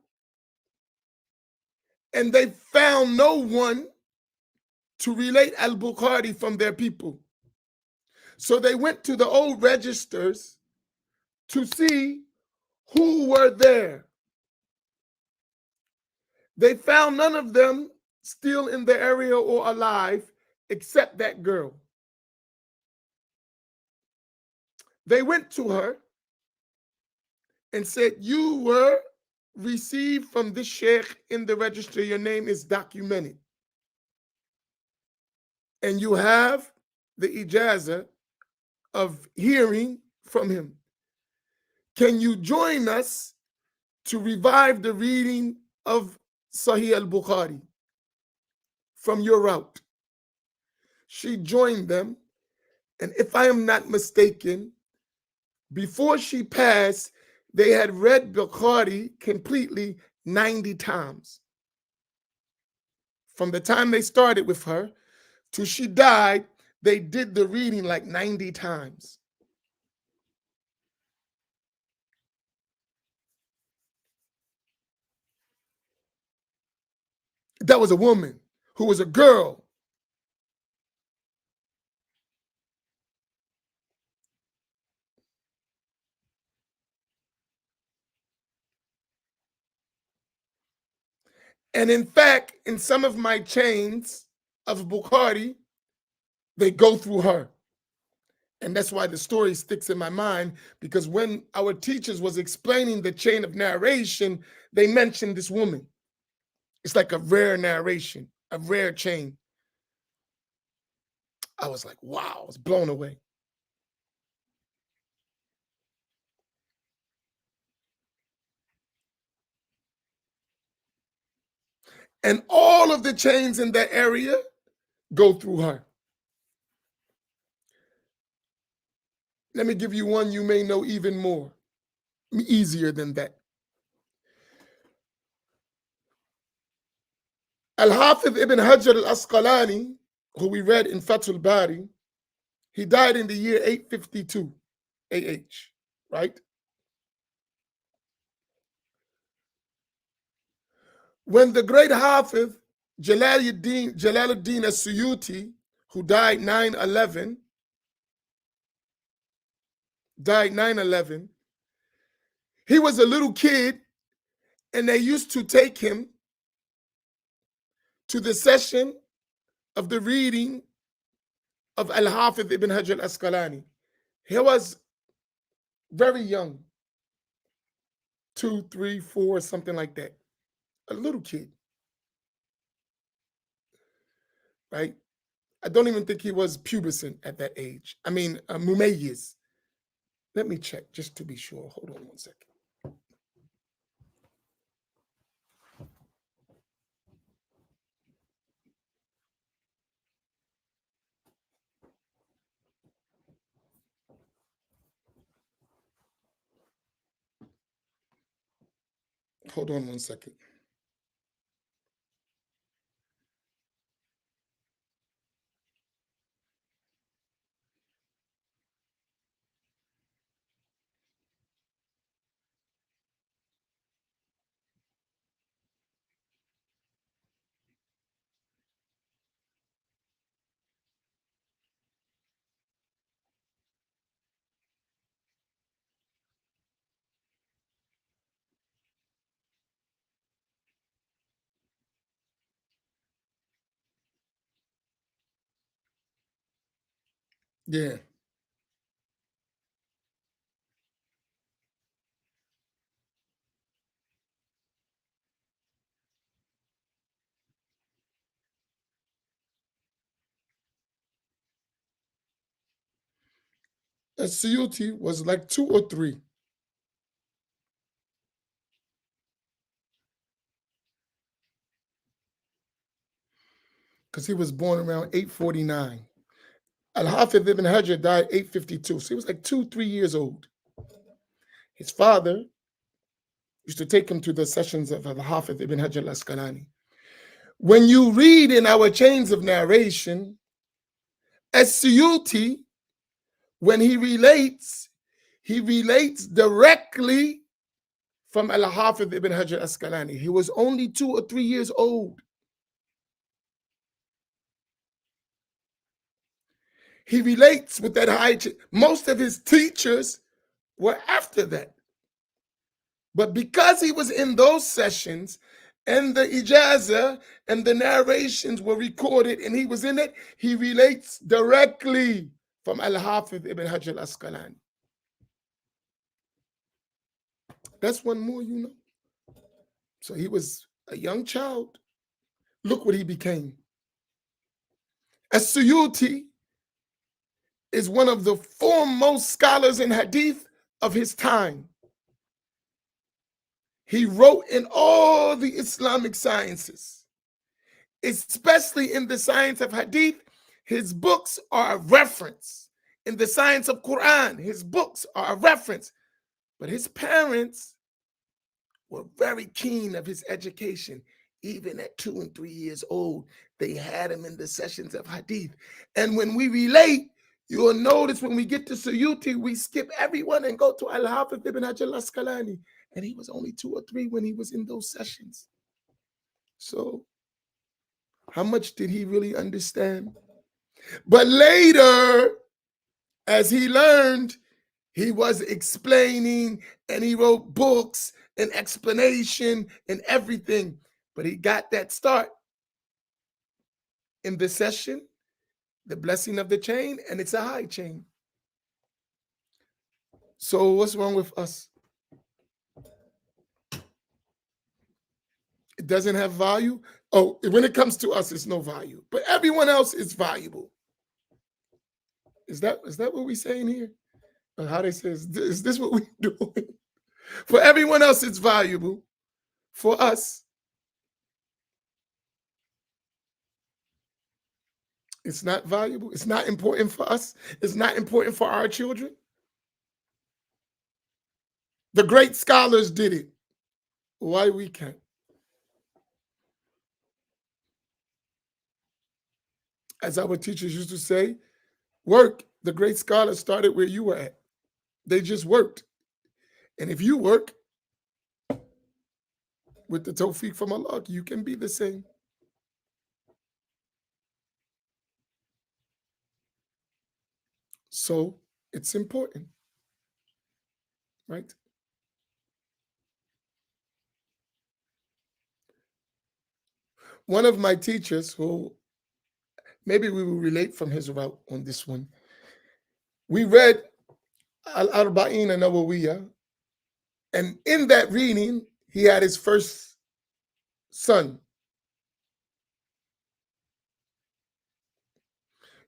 and they found no one to relate al-Bukhari from their people. So they went to the old registers to see who were there. They found none of them still in the area or alive except that girl. They went to her and said, you were received from this sheikh in the register. Your name is documented. And you have the ijazah of hearing from him. Can you join us to revive the reading of Sahih al-Bukhari from your route? She joined them, and if I am not mistaken, before she passed, they had read Bukhari completely 90 times. From the time they started with her till she died, they did the reading like 90 times. That was a woman who was a girl. And in fact, in some of my chains of Bukhari, they go through her. And that's why the story sticks in my mind, because when our teachers was explaining the chain of narration, they mentioned this woman. It's like a rare narration, a rare chain. I was like, wow, I was blown away. And all of the chains in that area go through her. Let me give you one you may know even more, easier than that. Al-Hafiz ibn Hajar al-Asqalani, who we read in Fathul Bari, he died in the year 852 AH, right? When the great Hafiz Jalaluddin as-Suyuti, who died 9/11, he was a little kid, and they used to take him to the session of the reading of Al-Hafiz ibn Hajar al-Asqalani. He was very young, 2, 3, 4, something like that. A little kid, right? I don't even think he was pubescent at that age. I mean, mumayyiz. Let me check just to be sure. Hold on one second. Hold on one second. Yeah. Suyuti was like 2 or 3. Because he was born around 849. Al-Hafiz ibn Hajar died 852. So he was like 2, 3 years old. His father used to take him to the sessions of Al-Hafiz ibn Hajar al-Asqalani. When you read in our chains of narration, As-Suyuti, when he relates directly from Al-Hafiz ibn Hajar al-Asqalani. He was only 2 or 3 years old. He relates with that high. Most of his teachers were after that. But because he was in those sessions and the ijazah and the narrations were recorded and he was in it, he relates directly from Al-Hafiz ibn Hajar al-Asqalani. That's one more you know. So he was a young child. Look what he became. As-Suyuti is one of the foremost scholars in hadith of his time. He wrote in all the Islamic sciences, especially in the science of hadith. His books are a reference. In the science of Quran, his books are a reference. But his parents were very keen of his education. Even at 2 and 3 years old, they had him in the sessions of hadith. And when we relate, you will notice when we get to Suyuti, we skip everyone and go to Al-Hafiz ibn Hajar al-Asqalani. And he was only 2 or 3 when he was in those sessions. So How much did he really understand? But later, as he learned, he was explaining and he wrote books and explanation and everything. But he got that start in the session, the blessing of the chain, and it's a high chain. So what's wrong with us? It doesn't have value. Oh, when it comes to us, it's no value. But everyone else is valuable. Is that what we're saying here? Or how they say, is this what we're doing? For everyone else, it's valuable. For us, it's not valuable. It's not important for us. It's not important for our children. The great scholars did it. Why we can't? As our teachers used to say, work. The great scholars started where you were at. They just worked. And if you work with the tawfiq from Allah, you can be the same. So it's important, right? One of my teachers, who maybe we will relate from his route on this one, we read Al-Arba'in an-Nawawiyah, and in that reading, he had his first son.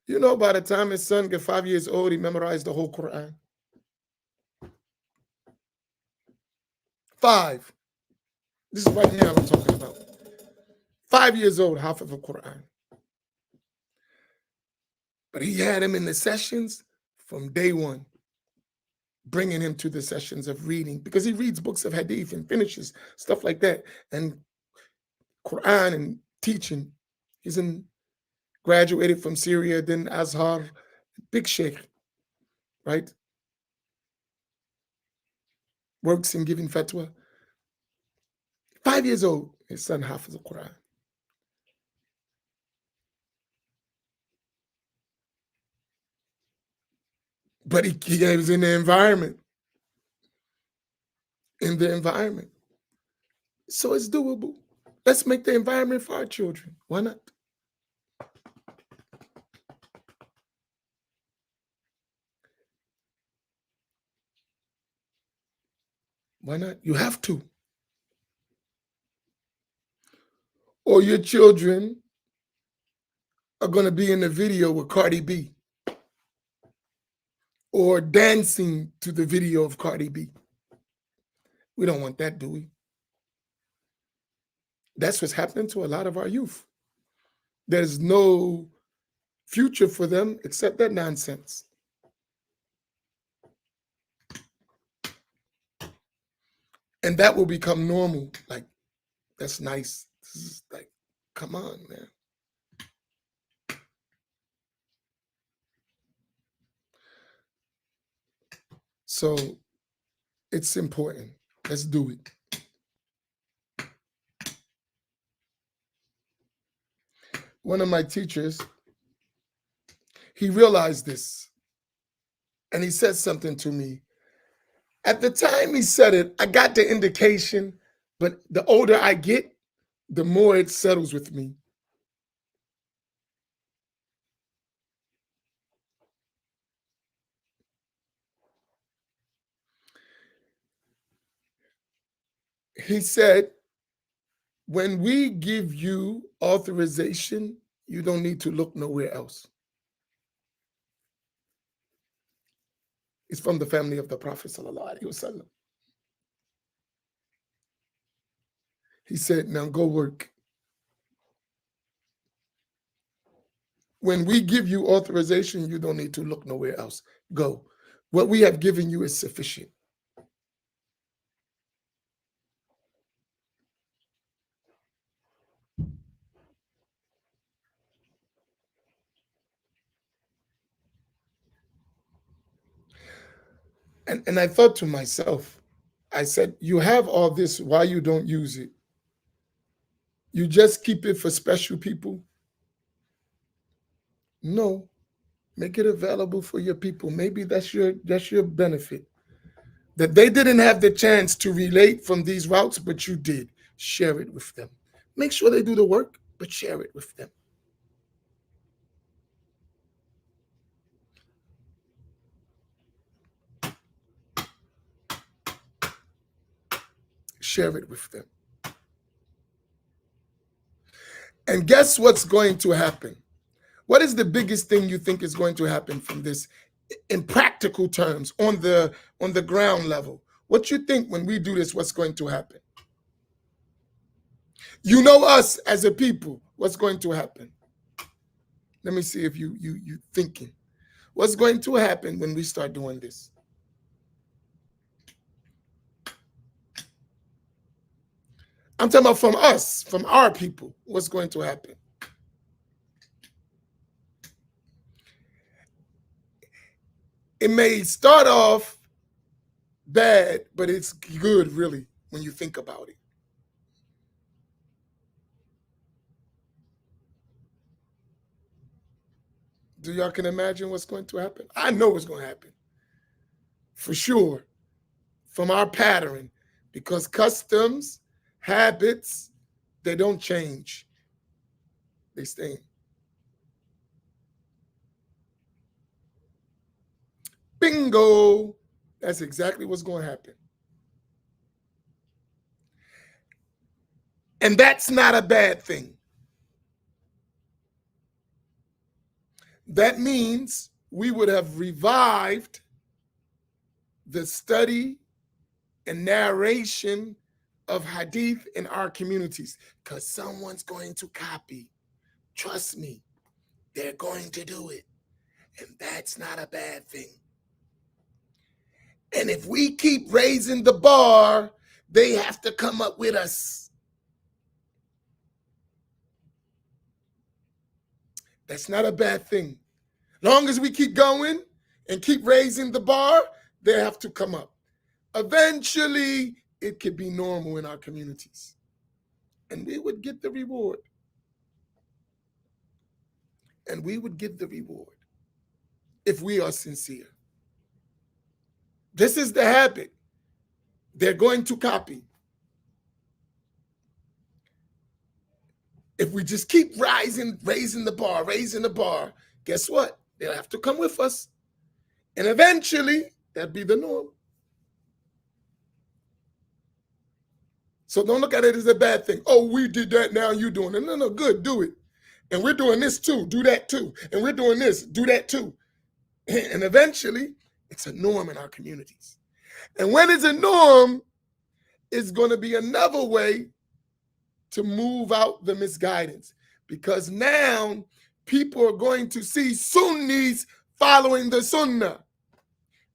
You know, by the time his son got 5 years old, he memorized the whole Quran. 5. This is right now I'm talking about. 5 years old, half of the Quran. But he had him in the sessions from day one, bringing him to the sessions of reading, because he reads books of hadith and finishes, stuff like that, and Quran and teaching. He's graduated from Syria, then Azhar, big sheikh, right? Works in giving fatwa. 5 years old, his son hafiz the Quran. But he was in the environment. So it's doable. Let's make the environment for our children. Why not? Why not? You have to. Or your children are going to be in the video with Cardi B, or dancing to the video of Cardi B. We don't want that, do we? That's what's happening to a lot of our youth. There's no future for them except that nonsense. And that will become normal. Like, that's nice. This is like, come on, man. So it's important. Let's do it. One of my teachers, he realized this, and he said something to me. At the time he said it, I got the indication, but the older I get, the more it settles with me. He said, when we give you authorization, you don't need to look nowhere else. It's from the family of the Prophet sallallahu alaihi wasallam. He said, now go work. When we give you authorization, you don't need to look nowhere else. Go. What we have given you is sufficient. And I thought to myself, I said, you have all this, why you don't use it? You just keep it for special people? No, make it available for your people. Maybe that's your benefit. That they didn't have the chance to relate from these routes, but you did. Share it with them. Make sure they do the work, but share it with them. Share it with them. And guess what's going to happen? What is the biggest thing you think is going to happen from this in practical terms on the ground level? What you think when we do this, what's going to happen? You know us as a people, what's going to happen? Let me see if you thinking. What's going to happen when we start doing this? I'm talking about from us, from our people, what's going to happen? It may start off bad, but it's good, really, when you think about it. Do y'all can imagine what's going to happen? I know what's going to happen. For sure. From our pattern. Because customs, habits, they don't change. They stay. Bingo. That's exactly what's going to happen. And that's not a bad thing. That means we would have revived the study and narration of hadith in our communities, because someone's going to copy. Trust me, they're going to do it. And that's not a bad thing. And if we keep raising the bar, they have to come up with us. That's not a bad thing. Long as we keep going and keep raising the bar, they have to come up. Eventually, it could be normal in our communities. And we would get the reward. And we would get the reward if we are sincere. This is the habit. They're going to copy. If we just keep raising the bar, guess what? They'll have to come with us. And eventually, that'd be the norm. So don't look at it as a bad thing. Oh, we did that, now you're doing it. No, good, do it. And we're doing this too, do that too. And we're doing this, do that too. And eventually, it's a norm in our communities. And when it's a norm, it's going to be another way to move out the misguidance. Because now, people are going to see Sunnis following the Sunnah,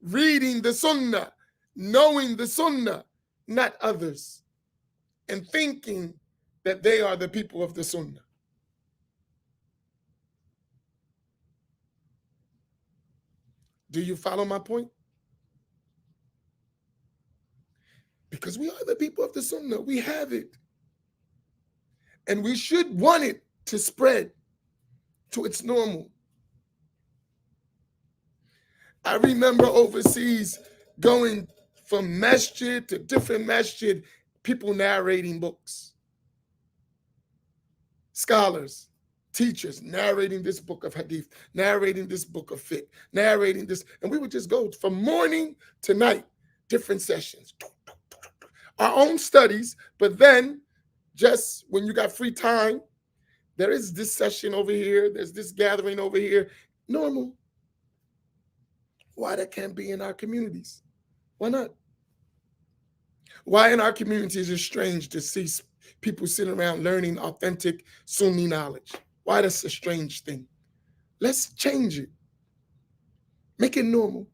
reading the Sunnah, knowing the Sunnah, not others, and thinking that they are the people of the Sunnah. Do you follow my point? Because we are the people of the Sunnah. We have it. And we should want it to spread to its normal. I remember overseas going from masjid to different masjid, people narrating books. Scholars, teachers narrating this book of hadith, narrating this book of fiqh, narrating this. And we would just go from morning to night, different sessions. Our own studies, but then just when you got free time, there is this session over here, there's this gathering over here. Normal. Why that can't be in our communities? Why not? Why in our communities is it strange to see people sitting around learning authentic Sunni knowledge? Why that's a strange thing? Let's change it. Make it normal.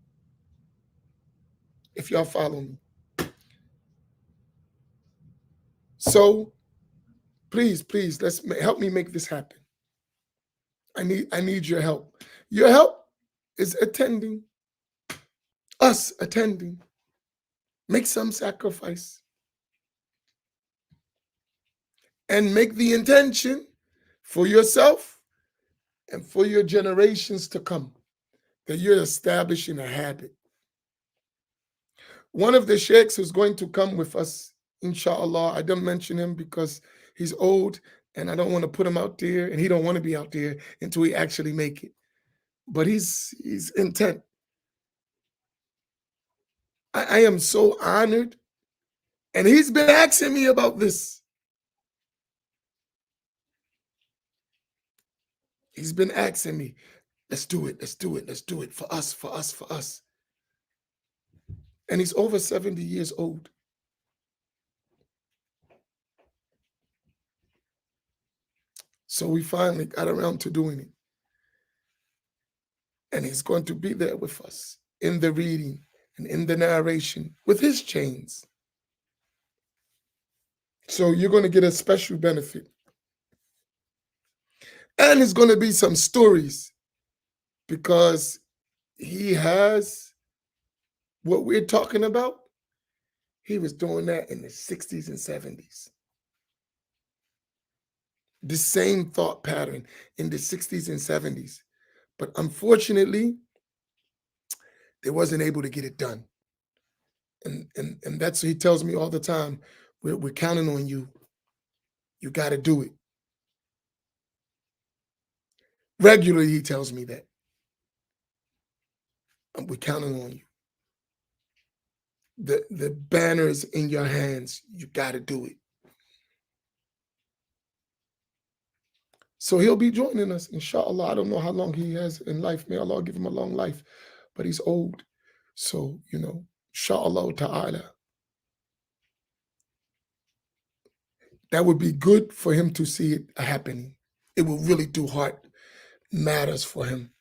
If y'all follow me. So please, let's help me make this happen. I need your help. Your help is attending. Us attending. Make some sacrifice. And make the intention for yourself and for your generations to come, that you're establishing a habit. One of the sheikhs who's going to come with us, inshallah, I don't mention him because he's old and I don't want to put him out there, and he don't want to be out there until we actually make it. But he's intent. I am so honored, and he's been asking me about this. He's been asking me, let's do it, let's do it, let's do it for us, for us, for us. And he's over 70 years old. So we finally got around to doing it. And he's going to be there with us in the reading and in the narration with his chains. So you're going to get a special benefit. And there's going to be some stories because he has what we're talking about. He was doing that in the 60s and 70s. The same thought pattern in the 60s and 70s. But unfortunately, they wasn't able to get it done. And that's what he tells me all the time. We're counting on you. You got to do it. Regularly, he tells me that. We're counting on you. The banner is in your hands. You got to do it. So he'll be joining us, inshallah. I don't know how long he has in life. May Allah give him a long life. But he's old. So, inshallah ta'ala. That would be good for him to see it happening. It will really do heart matters for him.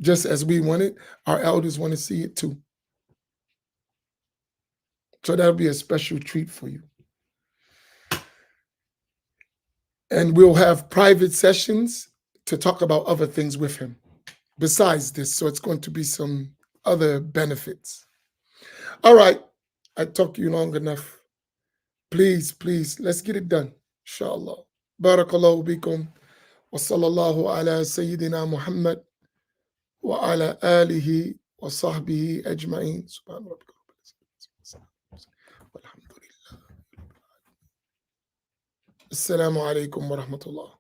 Just as we want it, our elders want to see it too. So that'll be a special treat for you. And we'll have private sessions to talk about other things with him besides this. So it's going to be some other benefits. All right. I talked to you long enough. Please, let's get it done. Inshallah. Barakallahu bikum. Wa sallallahu ala Sayyidina Muhammad wa ala alihi wa sahbihi ajma'in. Subhana rabbika. Walhamdulillah. Assalamu alaikum wa rahmatullah.